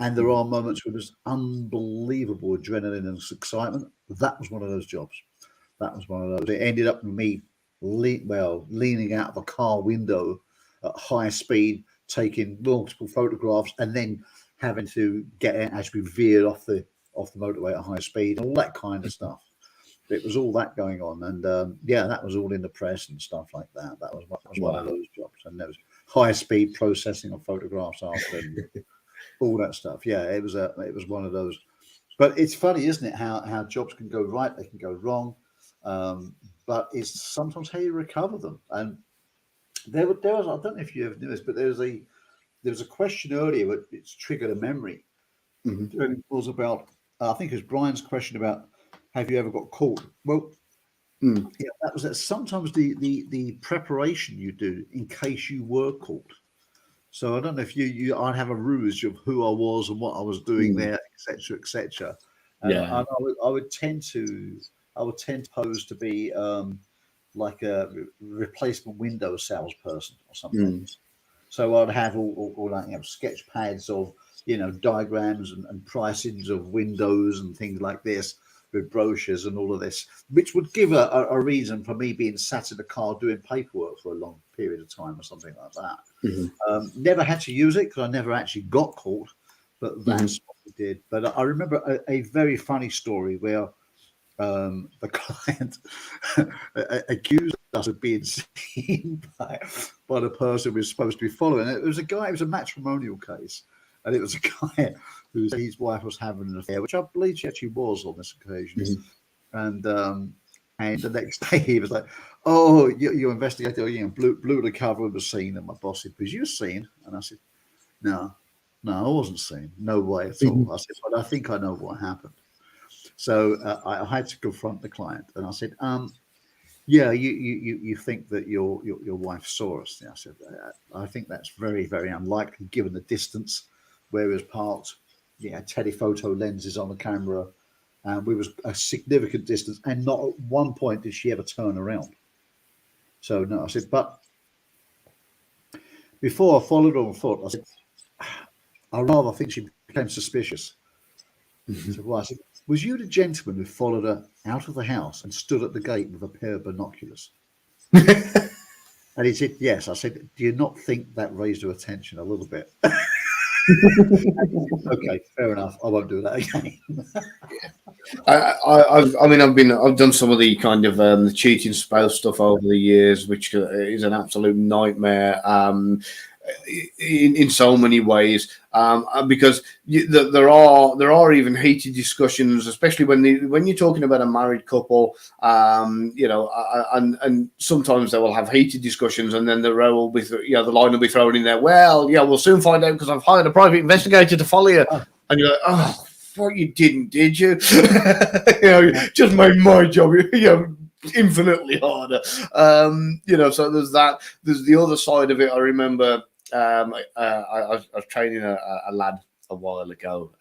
And there are moments where there's unbelievable adrenaline and excitement. That was one of those jobs. It ended up with me leaning out of a car window at high speed, taking multiple photographs, and then having to get in as we veered off the motorway at high speed, all that kind of stuff. It was all that going on, and that was all in the press and stuff like that. That was one of those jobs, and there was high speed processing of photographs after. All that stuff. Yeah, it was one of those. But it's funny, isn't it, how jobs can go right, they can go wrong, but it's sometimes how you recover them. And there was, I don't know if you ever knew this, but there was a question earlier, but it's triggered a memory. And it was about, I think it was Brian's question about, have you ever got caught? Well, that was that. Sometimes the preparation you do in case you were caught. So I don't know if I'd have a ruse of who I was and what I was doing there, etc., etc. And Yeah. I would tend to pose to be like a replacement window salesperson or something. So I'd have all that, sketch pads of, diagrams and pricings of windows and things like this with brochures and all of this, which would give a reason for me being sat in the car doing paperwork for a long period of time or something like that. Never had to use it because I never actually got caught, but that's what we did. But I remember a very funny story where the client accused us of being seen by the person we were supposed to be following. It was a matrimonial case, and it was a guy who said his wife was having an affair, which I believe she actually was on this occasion. And the next day he was like, "Oh, you investigated, blew the cover of the scene." And my boss said, "Was you seen?" And I said, No, I wasn't seen. No way at all. I said, "But I think I know what happened." So I had to confront the client, and I said, "Yeah, you think that your wife saw us?" Yeah, I said, "I think that's very, very unlikely given the distance where it was parked. Yeah, telephoto lenses on the camera, and we was a significant distance, and not at one point did she ever turn around." So no, I said, "But before I followed her on foot, I said, I rather think she became suspicious." So well, I said, "Was you the gentleman who followed her out of the house and stood at the gate with a pair of binoculars?" And he said, "Yes." I said, "Do you not think that raised her attention a little bit?" Okay, fair enough. I won't do that again. I've done some of the kind of the cheating spouse stuff over the years, which is an absolute nightmare. In so many ways, because there are even heated discussions, especially when you're talking about a married couple, and sometimes they will have heated discussions, and then the line will be thrown in there. Well, yeah, we'll soon find out because I've hired a private investigator to follow you, and you're like, oh, what you didn't, did you? Just made my job, infinitely harder. So there's that. There's the other side of it. I remember. I was training a lad a while ago.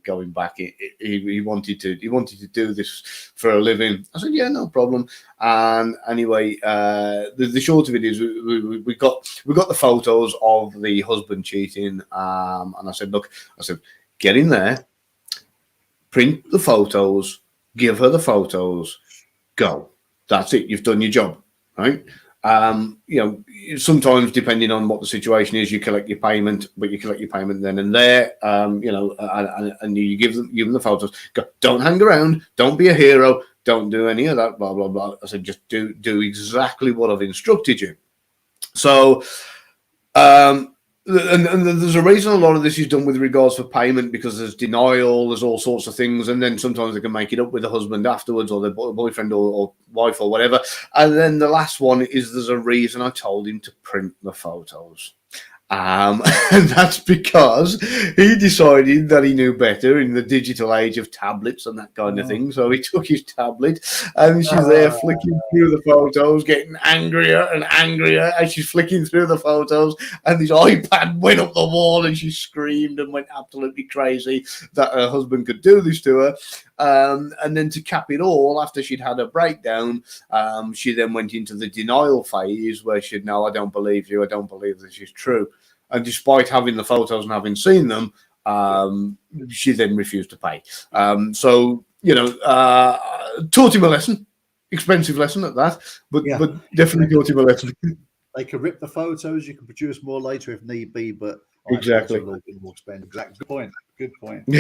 Going back, he wanted to do this for a living. I said, "Yeah, no problem." And anyway, the short of it is, we got the photos of the husband cheating. And I said, "Look," "get in there, print the photos, give her the photos, go. That's it. You've done your job, right?" Sometimes depending on what the situation is, you collect your payment, but you collect your payment then and there, and you give them the photos. Go, don't hang around, don't be a hero, don't do any of that, blah, blah, blah. I said, just do exactly what I've instructed you. So, and there's a reason a lot of this is done with regards for payment, because there's denial, there's all sorts of things, and then sometimes they can make it up with the husband afterwards, or the boyfriend or wife or whatever. And then the last one is, there's a reason I told him to print the photos. And that's because he decided that he knew better in the digital age of tablets and that kind of thing. So he took his tablet, and she's there flicking through the photos, getting angrier and angrier as she's flicking through the photos. And this iPad went up the wall, and she screamed and went absolutely crazy that her husband could do this to her. And then to cap it all, after she'd had a breakdown, she then went into the denial phase where she'd, "No, I don't believe you. I don't believe this is true." And despite having the photos and having seen them, she then refused to pay. Taught him a lesson, expensive lesson at that, but definitely taught him a lesson. They can rip the photos. You can produce more later if need be, but exactly, a little bit more expensive. Exactly. Good point. I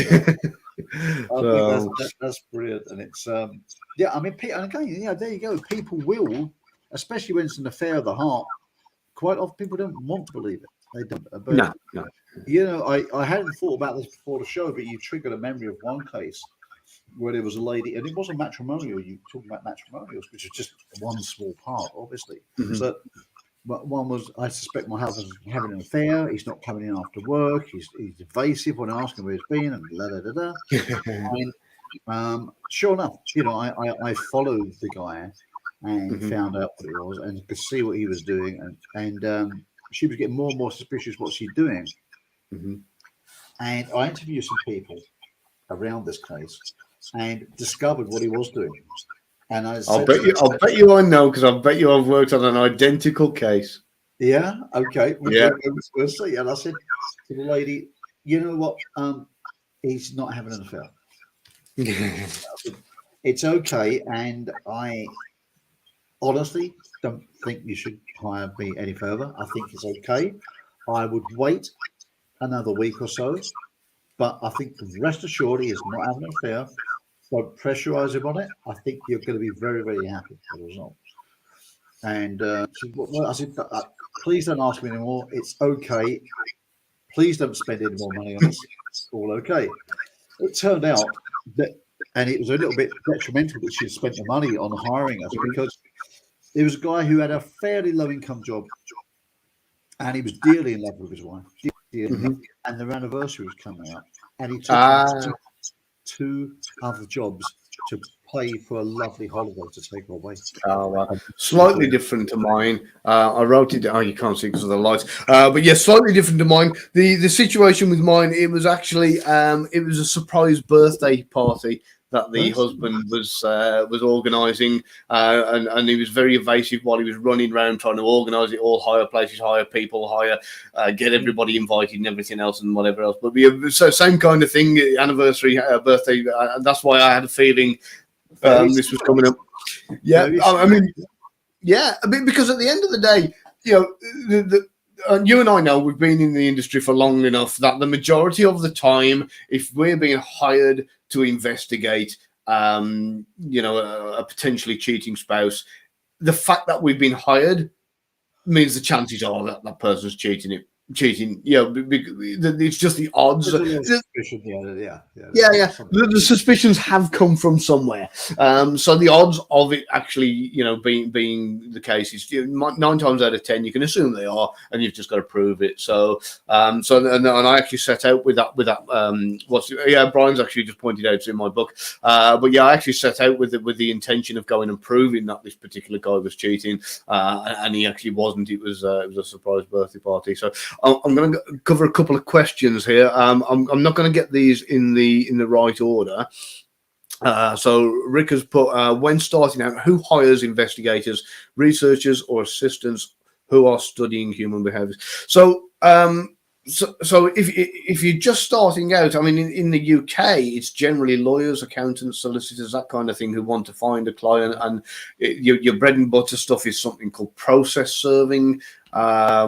think that's brilliant, and it's and again, there you go. People will, especially when it's an affair of the heart. Quite often, people don't want to believe it. They don't. But, no. I hadn't thought about this before the show, but you triggered a memory of one case where there was a lady, and it wasn't matrimonial. You talking about matrimonials, which is just one small part, obviously. So, but one was, I suspect my husband's having an affair. He's not coming in after work. He's evasive when I ask him where he's been, and la da da da. And sure enough, I followed the guy and found out what it was, and could see what he was doing, and she was getting more and more suspicious what she's doing. Mm-hmm. And I interviewed some people around this case and discovered what he was doing. And I'll bet you I know, because I bet you I've worked on an identical case. Yeah, okay. Yeah. We'll see. And I said to the lady, you know what? He's not having an affair. It's okay. And I honestly don't think you should hire me any further. I think it's okay. I would wait another week or so, but I think rest assured he is not having an affair. Don't pressurize him on it. I think you're going to be very, very happy with the result. And I said, please don't ask me anymore. It's okay. Please don't spend any more money on this. It's all okay. It turned out that, and it was a little bit detrimental that she spent the money on hiring us, because there was a guy who had a fairly low income job, and he was dearly in love with his wife. And their anniversary was coming up, and he took 2 other jobs to pay for a lovely holiday to take her away. Slightly different to mine. I wrote it down. Oh, you can't see because of the lights. But yeah, slightly different to mine. The situation with mine, it was actually it was a surprise birthday party that the husband was organising, and he was very evasive while he was running around trying to organise it all, hire places, hire people, get everybody invited and everything else and whatever else. But so same kind of thing, anniversary, birthday. That's why I had a feeling this was coming up. Yeah, I mean, yeah, because at the end of the day, you and I know we've been in the industry for long enough that the majority of the time, if we're being hired to investigate, a potentially cheating spouse, the fact that we've been hired means the chances are that that person's cheating. It's just the odds. Yeah. The suspicions have come from somewhere. So the odds of it actually, being the case is 9 times out of 10 you can assume they are, and you've just got to prove it. So, and I actually set out with that. Brian's actually just pointed out it's in my book. But yeah, I actually set out with the intention of going and proving that this particular guy was cheating, and he actually wasn't. It was a surprise birthday party. So I'm going to cover a couple of questions here. I'm not going to get these in the right order. So Rick has put, when starting out, who hires investigators, researchers, or assistants who are studying human behaviours? So if you're just starting out, I mean, in the UK, it's generally lawyers, accountants, solicitors, that kind of thing, who want to find a client, and your bread and butter stuff is something called process serving,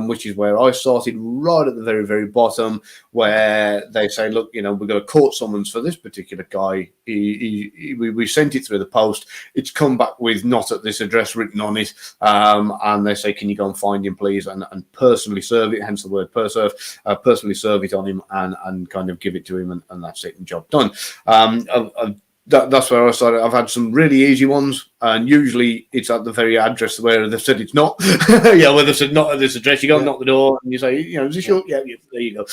which is where I started, right at the very, very bottom, where they say, look, we're going to court summons for this particular guy. We sent it through the post. It's come back with not at this address written on it. And they say, can you go and find him, please? And personally serve it, hence the word personally serve it on him and kind of give it to him, and that's it, and job done. That's where I started. I've had some really easy ones, and usually it's at the very address where they've said it's not. Where they've said not at this address. You go and knock the door, and you say, is this your? Yeah, there you go.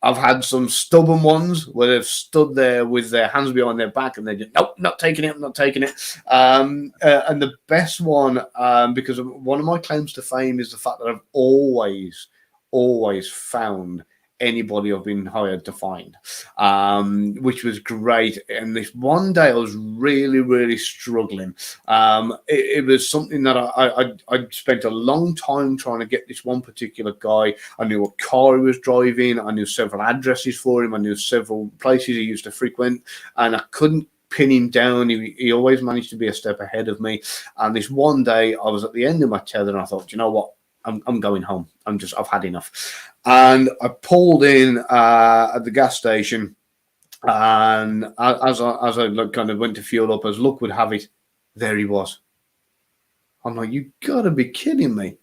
I've had some stubborn ones where they've stood there with their hands behind their back, and they just, nope, not taking it, I'm not taking it. And the best one, because one of my claims to fame is the fact that I've always found anybody I've been hired to find, which was great. And this one day I was really, really struggling. It was something that I spent a long time trying to get this one particular guy. I knew what car he was driving. I knew several addresses for him. I knew several places he used to frequent, and I couldn't pin him down. He always managed to be a step ahead of me. And this one day I was at the end of my tether, and I thought, you know what? I'm going home. I've had enough. And I pulled in at the gas station, and as I kind of went to fuel up, as luck would have it, there he was. I'm like, you gotta be kidding me.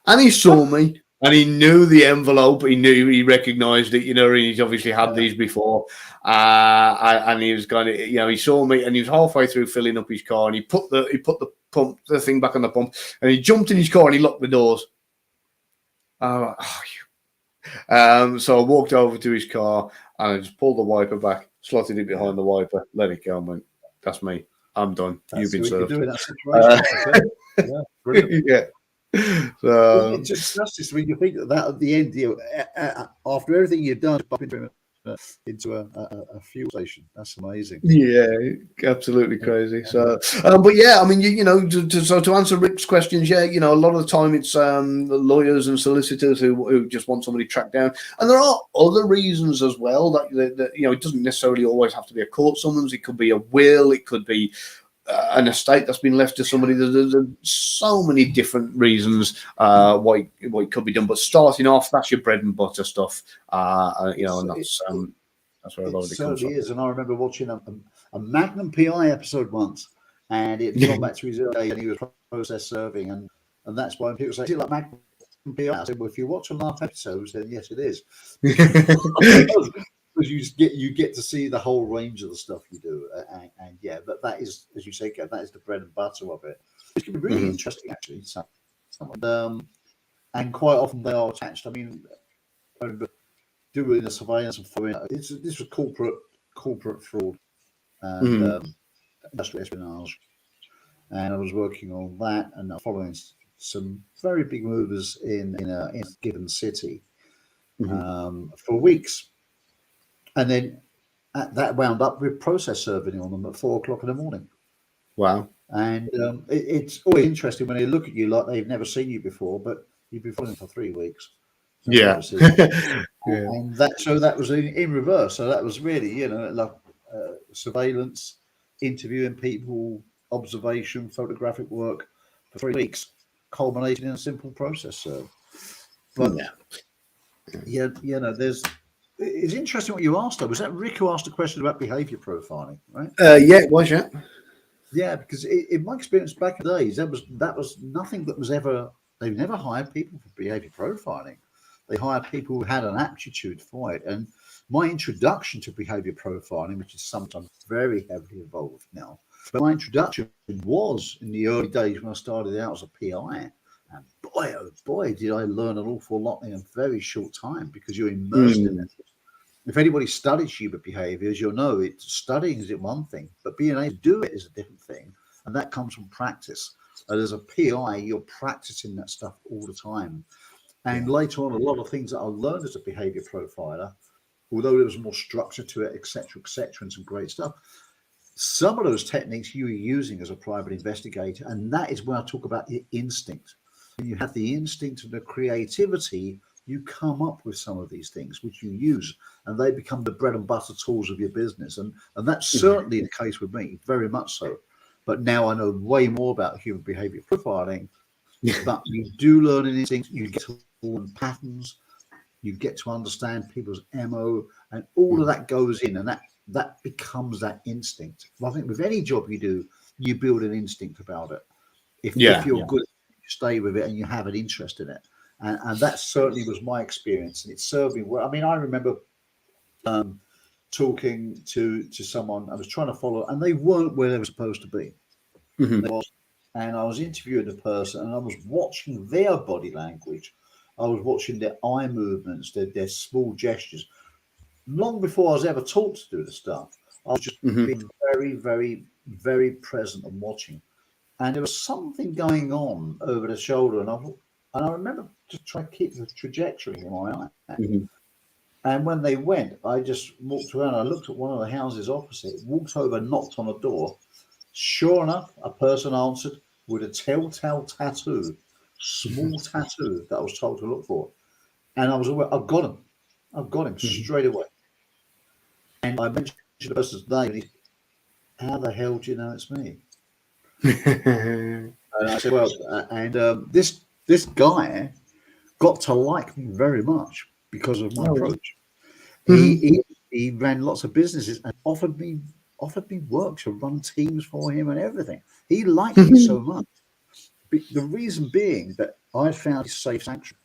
And he saw me, and he knew the envelope. He recognised it, and he's obviously had these before. And he was kind of, he saw me, and he was halfway through filling up his car, and he put the thing back on the pump, and he jumped in his car and he locked the doors. So I walked over to his car, and I just pulled the wiper back, slotted it behind the wiper, let it go, and went, that's me. I'm done. You've been served. Yeah, brilliant. Yeah. So It just justice when you think that at the end, after everything you've done, bump into a fuel station. That's amazing. yeah, absolutely crazy. So, but yeah, I mean, so to answer Rick's questions, yeah, a lot of the time it's the lawyers and solicitors who just want somebody tracked down, and there are other reasons as well that it doesn't necessarily always have to be a court summons. It could be a will. It could be an estate that's been left to somebody. There's so many different reasons why it could be done. But starting off, that's your bread and butter stuff, and that's where a lot It of it comes certainly from. is. And I remember watching a Magnum PI episode once, and it had gone back to his early days, and he was process serving, and that's why people say, "Is it like Magnum PI?" I said, "Well, if you watch enough episodes, then yes, it is." Because you get to see the whole range of the stuff you do, and yeah, that is, as you say, Gav, that is the bread and butter of it. It can be really interesting, actually. And quite often they are attached. I mean, I remember doing the surveillance and following. This was corporate fraud and industrial espionage, and I was working on that and following some very big movers in a given city for weeks, and then that wound up with process serving on them at 4 o'clock in the morning. Wow. And it's always interesting when they look at you like they've never seen you before, but you've been following for 3 weeks. Yeah. Yeah. And that was in reverse. So that was really, like surveillance, interviewing people, observation, photographic work for 3 weeks, culminating in a simple process serve. But it's interesting what you asked though. Was that Rick who asked a question about behaviour profiling, right? Yeah, it was, yeah. Yeah, because in my experience back in the days, that was nothing that was ever. They've never hired people for behaviour profiling. They hired people who had an aptitude for it. And my introduction to behaviour profiling, which is sometimes very heavily involved now, but my introduction was in the early days when I started out as a PI. And boy, oh boy, did I learn an awful lot in a very short time because you're immersed in it. If anybody studies human behaviours, you'll know studying is one thing, but being able to do it is a different thing. And that comes from practice. And as a PI, you're practicing that stuff all the time. And later on, a lot of things that I learned as a behaviour profiler, although there was more structure to it, etc., and some great stuff, some of those techniques you were using as a private investigator, and that is where I talk about the instinct. When you have the instinct and the creativity, you come up with some of these things which you use, and they become the bread and butter tools of your business. And that's certainly the case with me, very much so. But now I know way more about human behaviour profiling. But you do learn an instinct, you get to learn patterns, you get to understand people's MO, and all of that goes in, and that becomes that instinct. Well, I think with any job you do, you build an instinct about it. If you're good, you stay with it and you have an interest in it. And that certainly was my experience, and it served me well. I mean, I remember talking to someone I was trying to follow, and they weren't where they were supposed to be. And I was interviewing the person, and I was watching their body language. I was watching their eye movements, their small gestures. Long before I was ever taught to do the stuff, I was just being very, very, very present and watching. And there was something going on over the shoulder, and I remember just trying to keep the trajectory in my eye. And when they went, I just walked around. I looked at one of the houses opposite, walked over, knocked on a door. Sure enough, a person answered with a telltale tattoo, small tattoo that I was told to look for. And I was aware, I've got him straight away. And I mentioned the person's name, and he said, "How the hell do you know it's me?" And I said, "Well," this guy got to like me very much because of my approach. He ran lots of businesses and offered me work to run teams for him and everything. He liked me so much. The reason being that I found his safe sanctuary.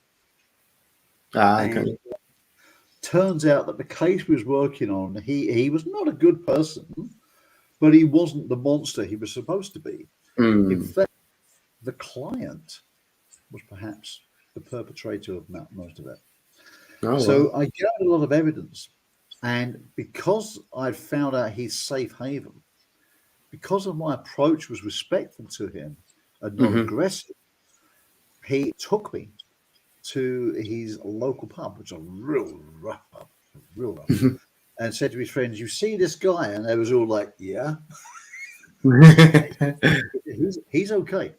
And turns out that the case we was working on, he was not a good person, but he wasn't the monster he was supposed to be. In fact, the client was perhaps the perpetrator of most of it. So I gathered a lot of evidence. And because I'd found out he's safe haven, because of my approach was respectful to him and not aggressive, he took me to his local pub, which is a real rough pub, real rough, and said to his friends, "You see this guy?" And they was all like, "Yeah." He's okay.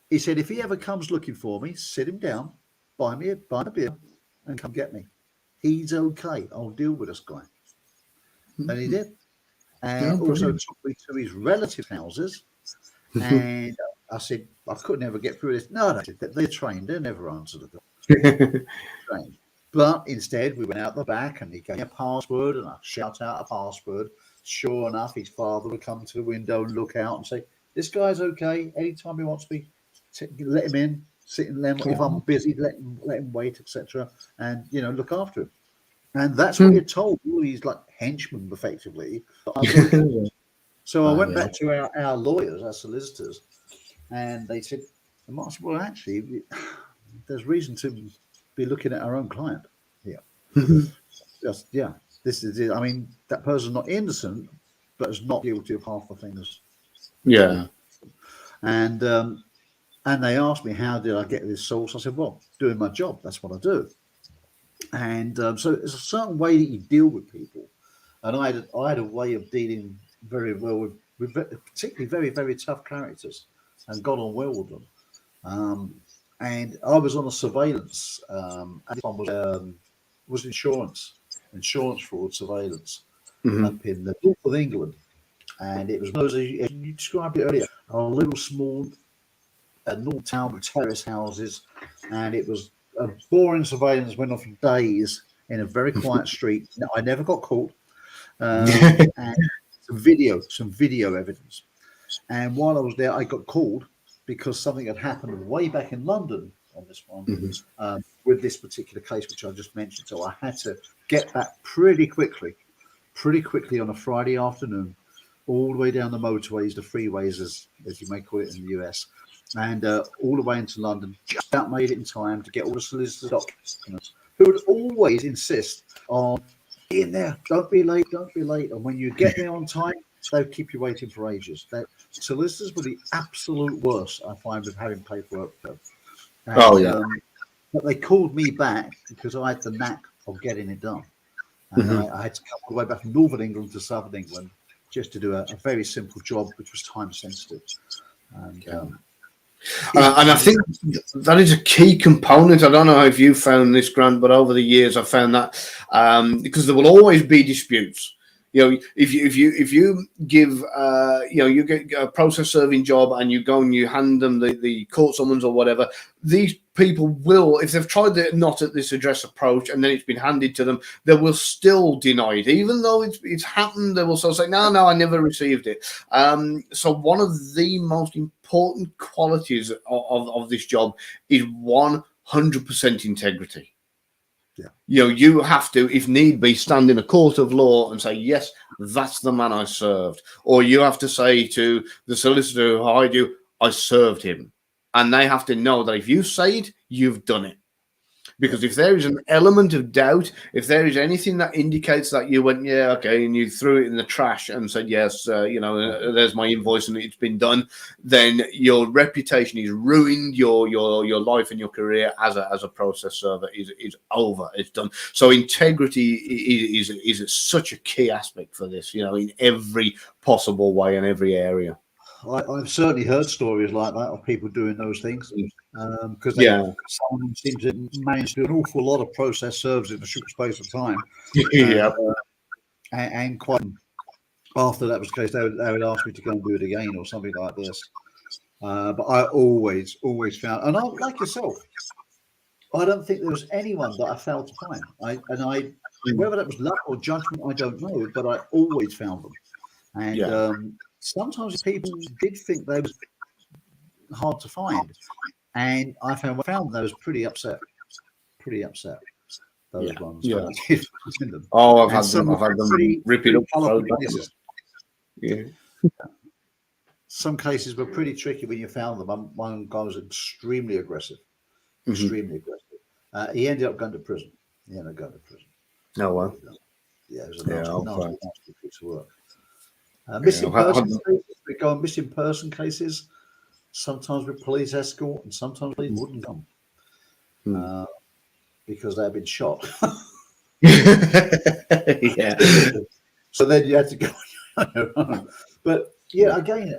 He said, "If he ever comes looking for me, sit him down, buy a beer, and come get me. He's okay. I'll deal with this guy." And he did. And also took me to his relatives' houses. And I said, "I could never get through this." No, they're trained. They never answer the door. Trained. But instead, we went out the back and he gave me a password and I shout out a password. Sure enough, his father would come to the window and look out and say, "This guy's okay. Anytime he wants me, let him in, sit in them. If I'm busy, let him wait, etc. And, look after him." And that's what he told all these like henchmen, effectively. So I went back to our lawyers, our solicitors, and they said, "Marshall, well, actually, there's reason to be looking at our own client here." This is it. I mean, that person's not innocent, but is not guilty of half the things. Yeah. And they asked me, "How did I get this source?" I said, "Well, doing my job. That's what I do." And so there's a certain way that you deal with people, and I had a way of dealing very well with particularly very, very tough characters, and got on well with them. And I was on a surveillance. And this one was insurance fraud surveillance up in the north of England, and it was one of those, as you described it earlier, a little small north town with terrace houses, and it was a boring surveillance, went on for days in a very quiet street. I never got caught. And some video evidence. And while I was there, I got called because something had happened way back in London on this one, with this particular case, which I just mentioned. So I had to get back pretty quickly on a Friday afternoon, all the way down the motorways, the freeways, as you may call it in the US, and all the way into London. Just about made it in time to get all the solicitor documents, who would always insist on, "Be in there, don't be late. And when you get there on time, they'll keep you waiting for ages." Solicitors were the absolute worst, I find, with having paperwork. But they called me back because I had the knack of getting it done. And I had to come all the way back from Northern England to Southern England just to do a very simple job, which was time sensitive. And I think that is a key component. I don't know if you found this, Grant, but over the years I've found that because there will always be disputes. If you give you get a process serving job and you go and you hand them the court summons or whatever, these people will, if they've tried the not at this address approach and then it's been handed to them, they will still deny it, even though it's happened. They will still say, "No, I never received it." So one of the most important qualities of this job is 100% integrity. You have to, if need be, stand in a court of law and say, "Yes, that's the man I served." Or you have to say to the solicitor who hired you, "I served him." And they have to know that if you say it, you've done it. Because if there is an element of doubt, if there is anything that indicates that you went, "Yeah, okay," and you threw it in the trash and said, "Yes, there's my invoice and it's been done," then your reputation is ruined. Your life and your career as a process server is over. It's done. So integrity is such a key aspect for this. In every possible way in every area. I've certainly heard stories like that of people doing those things because some of them seem to manage to do an awful lot of process serves in a short space of time. And quite after that was the case, they would ask me to go and do it again or something like this. But I always found, and I, like yourself, I don't think there was anyone that I failed to find. Whether that was luck or judgment, I don't know, but I always found them. And sometimes people did think they was hard to find, and I found those pretty upset. Those ones. Yeah. Them. I've had them rip it up. Some cases were pretty tricky when you found them. One guy was extremely aggressive. He ended up going to prison. Oh, well. Yeah, it was a nasty piece of work. Missing person cases. We go on missing person cases. sometimes with police escort, and sometimes police wouldn't come because they had been shot. Yeah. So then you had to go on your own. But yeah, again,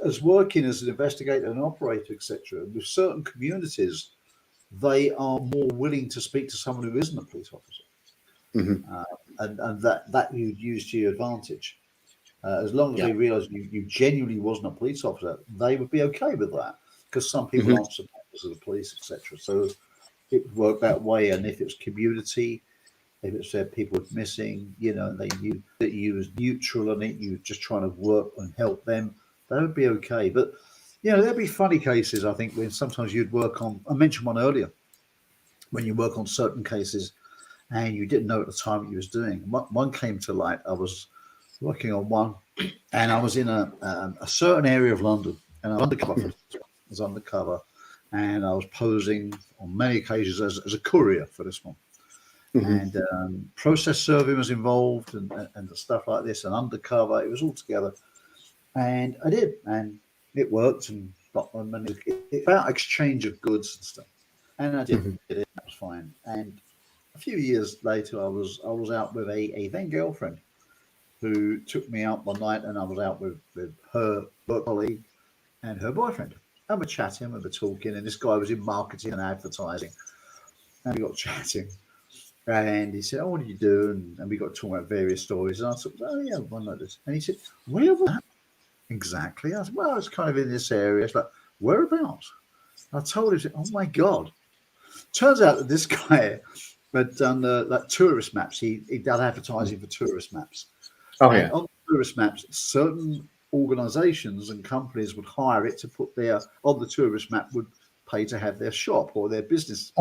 as working as an investigator and operator, etc., with certain communities, they are more willing to speak to someone who isn't a police officer, and that you'd use to your advantage. As long as they realise you genuinely wasn't a police officer, they would be okay with that, because some people aren't supporters of the police, etc. So it would work that way. And if it's community, if it said people were missing, and they knew that you was neutral on it, you were just trying to work and help them, that would be okay. But there'd be funny cases, I think, when sometimes you'd work on, I mentioned one earlier, when you work on certain cases and you didn't know at the time what you was doing. One came to light. I was working on one, and I was in a certain area of London, and I was undercover, and I was posing on many occasions as a courier for this one. And process serving was involved, and stuff like this, and undercover. It was all together, and I did, and it worked, and got my money. It's about exchange of goods and stuff, and I did it. That was fine. And a few years later, I was out with a then girlfriend, who took me out one night, and I was out with her work colleague and her boyfriend. And we're chatting, and we're talking, and this guy was in marketing and advertising, and we got chatting. And he said, "Oh, what do you do?" And we got talking about various stories. And I said, "Oh, yeah, one like this." And he said, "Where was that exactly?" I said, "Well, it's kind of in this area." It's like, "Whereabouts?" I told him, "Oh my God." Turns out that this guy had done like tourist maps. He done advertising for tourist maps. And on tourist maps, certain organizations and companies would hire it to put on the tourist map, would pay to have their shop or their business.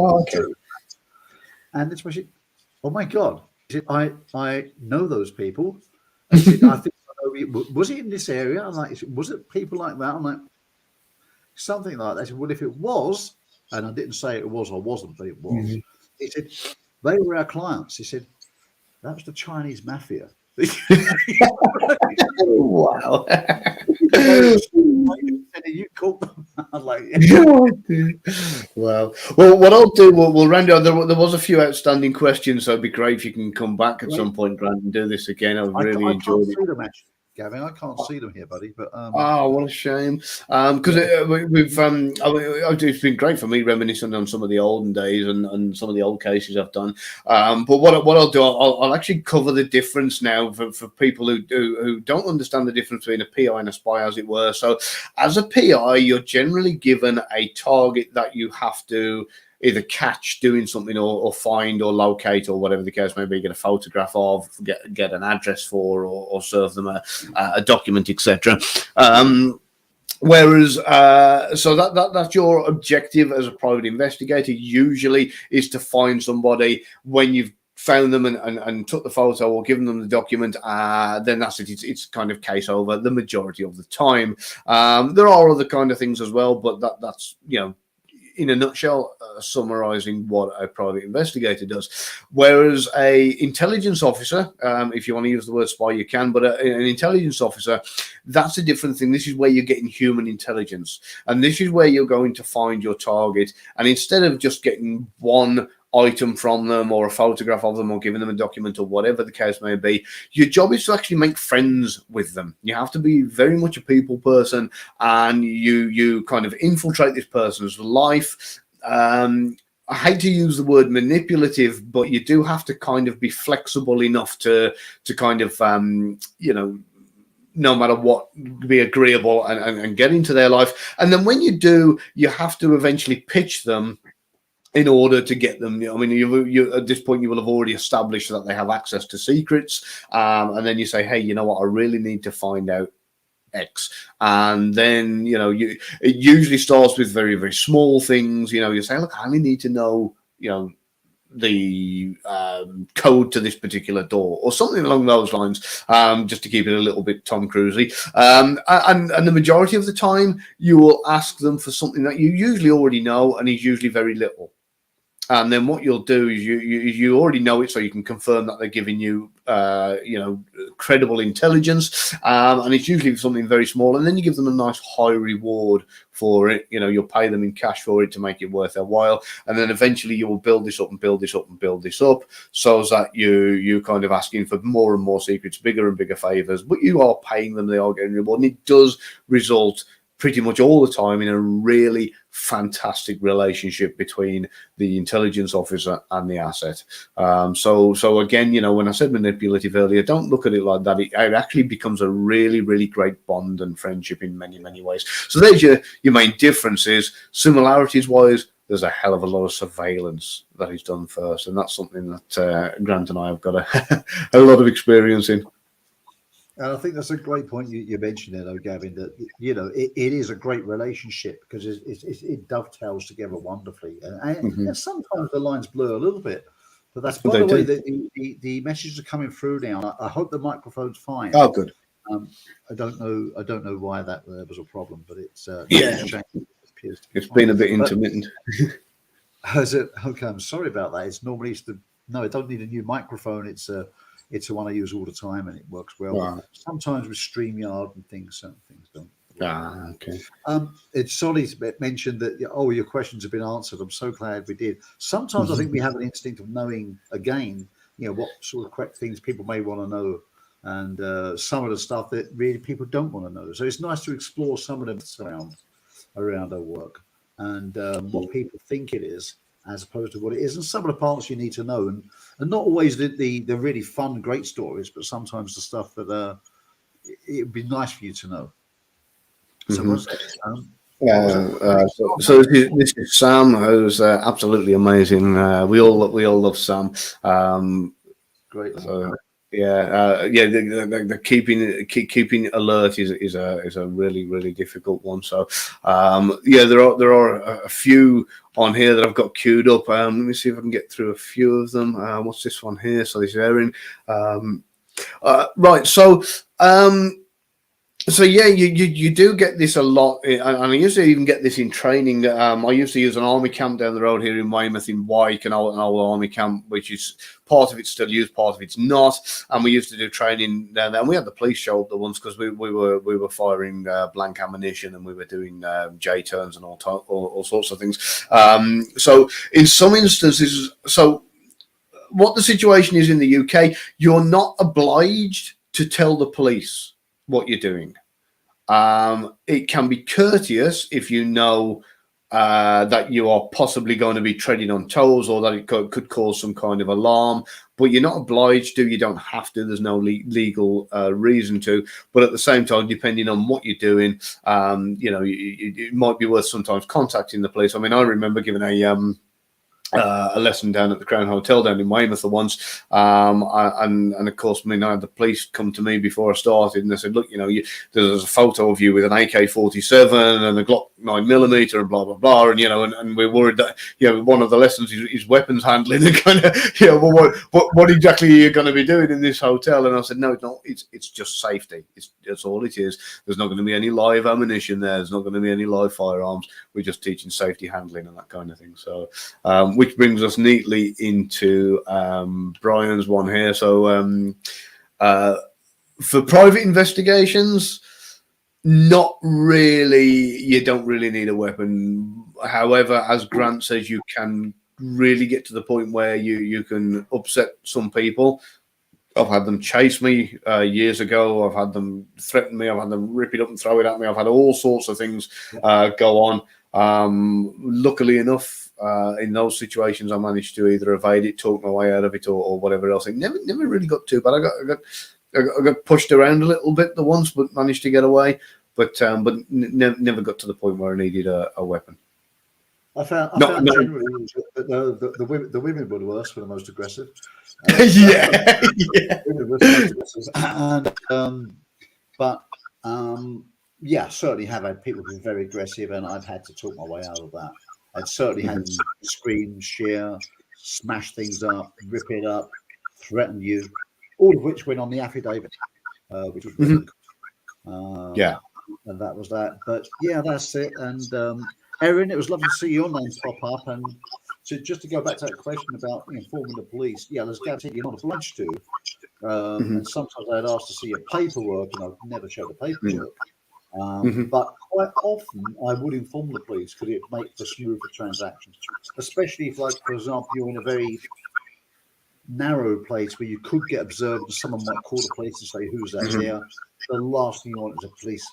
And this was, "Oh my God." He said, I know those people. I said, "I think I know you. Was it in this area?" I'm like, "Was it people like that?" I'm like, "Something like that." I said, "Well, if it was," and I didn't say it was or wasn't, but it was. He said, "They were our clients." He said, "That was the Chinese mafia." Wow. You caught them. I'm like, wow. Well, what I'll do, we'll round out. There was a few outstanding questions, so it'd be great if you can come back at some point, Grant, and do this again. I've really enjoyed it. See them, actually, Gavin. I can't see them here, buddy. But what a shame. Because it's been great for me reminiscing on some of the olden days and some of the old cases I've done. But what I'll do, I'll actually cover the difference now for people who don't understand the difference between a PI and a spy, as it were. So, as a PI, you're generally given a target that you have to either catch doing something or find or locate or whatever the case may be, get a photograph of, get an address for, or serve them a document, etc. Whereas, so that's your objective as a private investigator, usually, is to find somebody. When you've found them and took the photo or given them the document, then that's it. It's kind of case over the majority of the time. There are other kind of things as well, but that's, in a nutshell, summarizing what a private investigator does. Whereas a intelligence officer, if you want to use the word spy, you can, but an intelligence officer, that's a different thing. This is where you're getting human intelligence, and this is where you're going to find your target. And instead of just getting one item from them or a photograph of them or giving them a document or whatever the case may be, your job is to actually make friends with them. You have to be very much a people person, and you kind of infiltrate this person's life. I hate to use the word manipulative, but you do have to kind of be flexible enough to kind of no matter what, be agreeable and get into their life. And then when you do, you have to eventually pitch them in order to get them. I mean, you at this point, you will have already established that they have access to secrets. And then you say, "Hey, you know what? I really need to find out X." And then, it usually starts with very, very small things. You say, "Look, I only need to know, the code to this particular door," or something along those lines, just to keep it a little bit Tom Cruisey. And the majority of the time, you will ask them for something that you usually already know, and is usually very little. And then what you'll do is you already know it, so you can confirm that they're giving you, credible intelligence. And it's usually something very small. And then you give them a nice high reward for it. You'll pay them in cash for it to make it worth their while. And then eventually you will build this up and build this up and build this up, so that you kind of asking for more and more secrets, bigger and bigger favors. But you are paying them, they are getting reward. And it does result pretty much all the time in a really fantastic relationship between the intelligence officer and the asset. So again, when I said manipulative earlier, don't look at it like that. It actually becomes a really, really great bond and friendship in many, many ways. So there's your main differences. Similarities wise, there's a hell of a lot of surveillance that is done first, and that's something that Grant and I have got a lot of experience in. And I think that's a great point you mentioned there, though, Gavin, that, it is a great relationship because it dovetails together wonderfully. And sometimes the lines blur a little bit. But that's, by the way, the messages are coming through now. I hope the microphone's fine. Oh, good. I don't know why that was a problem, but it's it's been a bit intermittent. Is it? Okay, I'm sorry about that. It's normally I don't need a new microphone. It's the one I use all the time, and it works well. Wow. Sometimes with StreamYard and certain things don't. Okay. It's Solly mentioned that your questions have been answered. I'm so glad we did. Sometimes I think we have an instinct of knowing again, what sort of correct things people may want to know, and some of the stuff that really people don't want to know. So it's nice to explore some of them around our work and what people think it is, as opposed to what it is, and some of the parts you need to know, and not always the really fun, great stories, but sometimes the stuff that it would be nice for you to know. So what's that? So this is Sam, who's absolutely amazing. We all love Sam. Great. So, the keeping alert is a really, really difficult one. So there are a few on here that I've got queued up. Let me see if I can get through a few of them. What's this one here? So this is Erin. Right. So you do get this a lot, and I used to even get this in training. I used to use an army camp down the road here in Weymouth in Wyke, an old army camp, which is part of it's still used, part of it's not. And we used to do training down there, and we had the police show up the once because we were firing blank ammunition, and we were doing J turns and all sorts of things. So in some instances, what the situation is in the UK, you're not obliged to tell the police what you're doing. It can be courteous if you know that you are possibly going to be treading on toes, or that it could cause some kind of alarm, but you're not obliged to. You don't have to. There's no legal reason to. But at the same time, depending on what you're doing, it might be worth sometimes contacting the police. I mean, I remember giving a lesson down at the Crown Hotel down in Weymouth once, and of course, I had the police come to me before I started, and they said, "Look, there's a photo of you with an AK-47 and a Glock 9mm and blah blah blah," and we're worried that one of the lessons is weapons handling, and kind of well, what exactly are you going to be doing in this hotel? And I said, "No, it's not. It's just safety. That's all it is. There's not going to be any live ammunition there. There's not going to be any live firearms. We're just teaching safety handling and that kind of thing." So. Which brings us neatly into Brian's one here. So for private investigations, not really. You don't really need a weapon. However, as Grant says, you can really get to the point where you can upset some people. I've had them chase me years ago. I've had them threaten me. I've had them rip it up and throw it at me. I've had all sorts of things go on. Luckily enough, in those situations, I managed to either evade it, talk my way out of it, or whatever else. It never really got too bad. I got pushed around a little bit the once, but managed to get away. But never got to the point where I needed a weapon. I found generally that the women were the worst, were the most aggressive. Yeah. Certainly have had people who are very aggressive, and I've had to talk my way out of that. I'd certainly had to scream, shear, smash things up, rip it up, threaten you, all of which went on the affidavit, which was really good. And that was that. But yeah, that's it. And Erin, it was lovely to see your name pop up, and just to go back to that question about informing the police, yeah, there's guaranteed you're not obliged to. And sometimes I'd ask to see your paperwork, and I'd never show the paperwork. But quite often I would inform the police because it make for smoother transactions, especially if, like, for example, you're in a very narrow place where you could get observed and someone might call the police and say, who's that there? The last thing you want is a police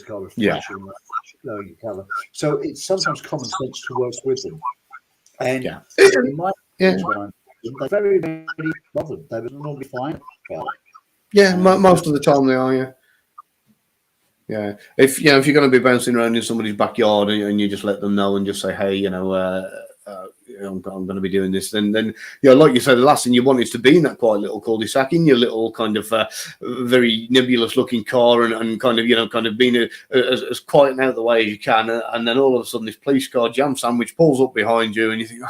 car with flashing your colour. So it's sometimes common sense to work with them. And in my case, they're very, very bothered. They were normally fine about it. Yeah, most of the time they are, yeah. Yeah, if you're going to be bouncing around in somebody's backyard and you just let them know and just say, hey, I'm going to be doing this, then like you said, the last thing you want is to be in that quiet little cul-de-sac in your little kind of very nebulous looking car and kind of being as quiet and out of the way as you can, and then all of a sudden this police car jam sandwich pulls up behind you and you think,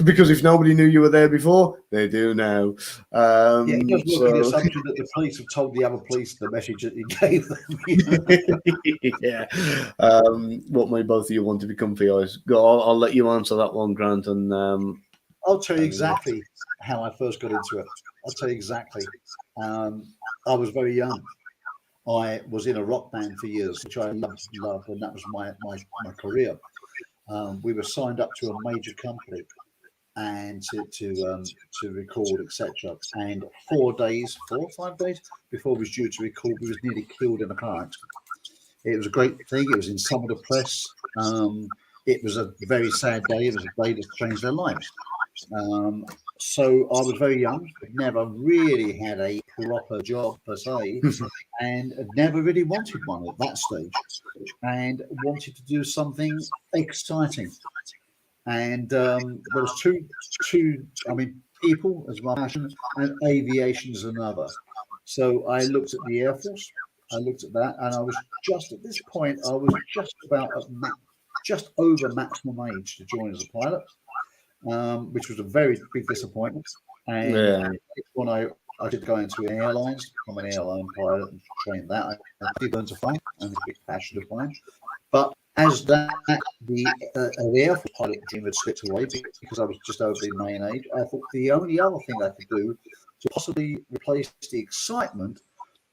because if nobody knew you were there before, they do now. It does look the assumption that the police have told the other police the message that you gave them. What made both of you want to become PIs? I'll let you answer that one, Grant. And I'll tell you exactly how I first got into it. I'll tell you exactly. I was very young. I was in a rock band for years, which I loved, and that was my career. We were signed up to a major company and to record, etc. And 4 or 5 days before we was due to record, we was nearly killed in a car accident. It was a great thing. It was in some of the press. It was a very sad day. It was a day that changed their lives. So I was very young, never really had a proper job per se, and never really wanted one at that stage, and wanted to do something exciting. And there was two. People as my passion, and aviation as another. So I looked at the Air Force. I looked at that, and I was just at this point. I was just about just over maximum age to join as a pilot. Which was a very big disappointment. And when I did go into airlines, become an airline pilot and train that, I did learn to fly, and a big passion of flying. But as the Air Force pilot dream had slipped away because I was just over the main age, I thought the only other thing I could do to possibly replace the excitement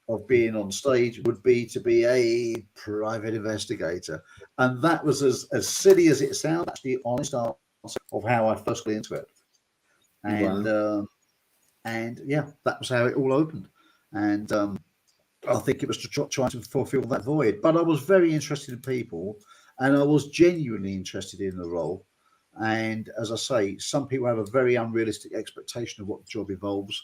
of being on stage would be to be a private investigator. And that was as silly as it sounds, actually honest answer of how I first got into it. And that was how it all opened. And I think it was to try to fulfill that void. But I was very interested in people, and I was genuinely interested in the role. And as I say, some people have a very unrealistic expectation of what the job involves.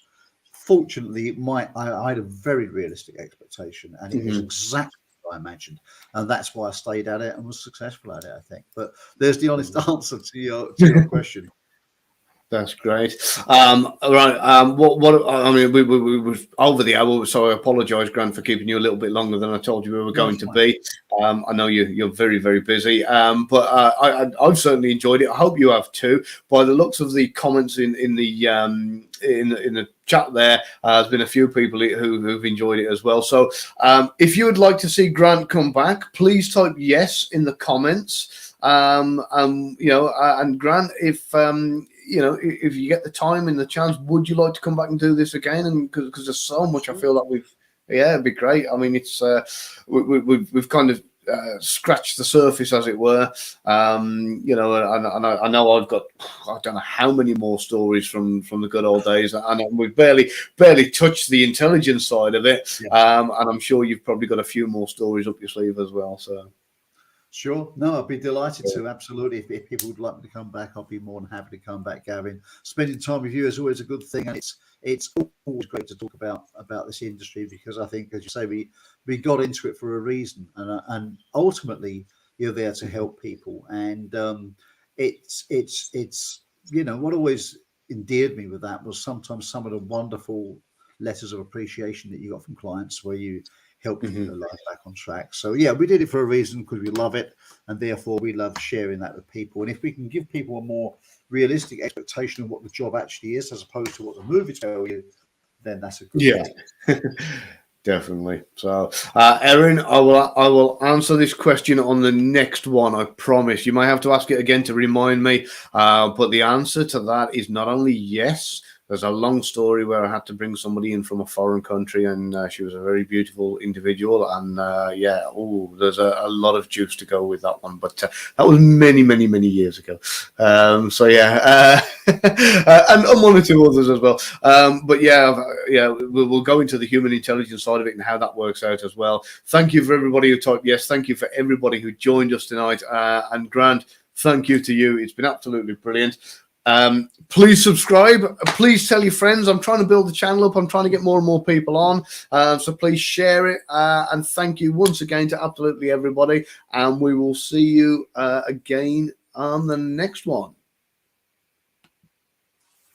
Fortunately, I had a very realistic expectation, and it was exactly what I imagined, and that's why I stayed at it and was successful at it, I think. But there's the honest answer to your question. That's great. Right. What? I mean, we were over the hour, so I apologise, Grant, for keeping you a little bit longer than I told you we were going to be. I know you're very, very busy, but I've certainly enjoyed it. I hope you have too. By the looks of the comments in the chat, there's been a few people who've enjoyed it as well. So, if you would like to see Grant come back, please type yes in the comments. And Grant, if you get the time and the chance, would you like to come back and do this again? And because there's so much, I feel like it'd be great. I mean, it's we've kind of scratched the surface, as it were. And I know I've got, I don't know how many more stories from the good old days, and we've barely touched the intelligence side of it. And I'm sure you've probably got a few more stories up your sleeve as well. So. Sure. No, I'd be delighted to. Absolutely. If people would like me to come back, I'll be more than happy to come back, Gavin. Spending time with you is always a good thing. And it's always great to talk about this industry, because I think, as you say, we got into it for a reason. And ultimately, you're there to help people. And it's what always endeared me with that was sometimes some of the wonderful letters of appreciation that you got from clients where you help keep their life back on track. So yeah, we did it for a reason, because we love it, and therefore we love sharing that with people. And if we can give people a more realistic expectation of what the job actually is, as opposed to what the movie tell you, then that's a good thing. Definitely. So, Erin, I will answer this question on the next one. I promise. You might have to ask it again to remind me. But the answer to that is not only yes. There's a long story where I had to bring somebody in from a foreign country, and she was a very beautiful individual. And there's a lot of juice to go with that one. But that was many, many, many years ago. And one or two others as well. We'll go into the human intelligence side of it and how that works out as well. Thank you for everybody who typed yes. Thank you for everybody who joined us tonight. And Grant, thank you to you. It's been absolutely brilliant. Please subscribe. Please tell your friends. I'm trying to build the channel up. I'm trying to get more and more people on. So please share it. And thank you once again to absolutely everybody. And we will see you again on the next one.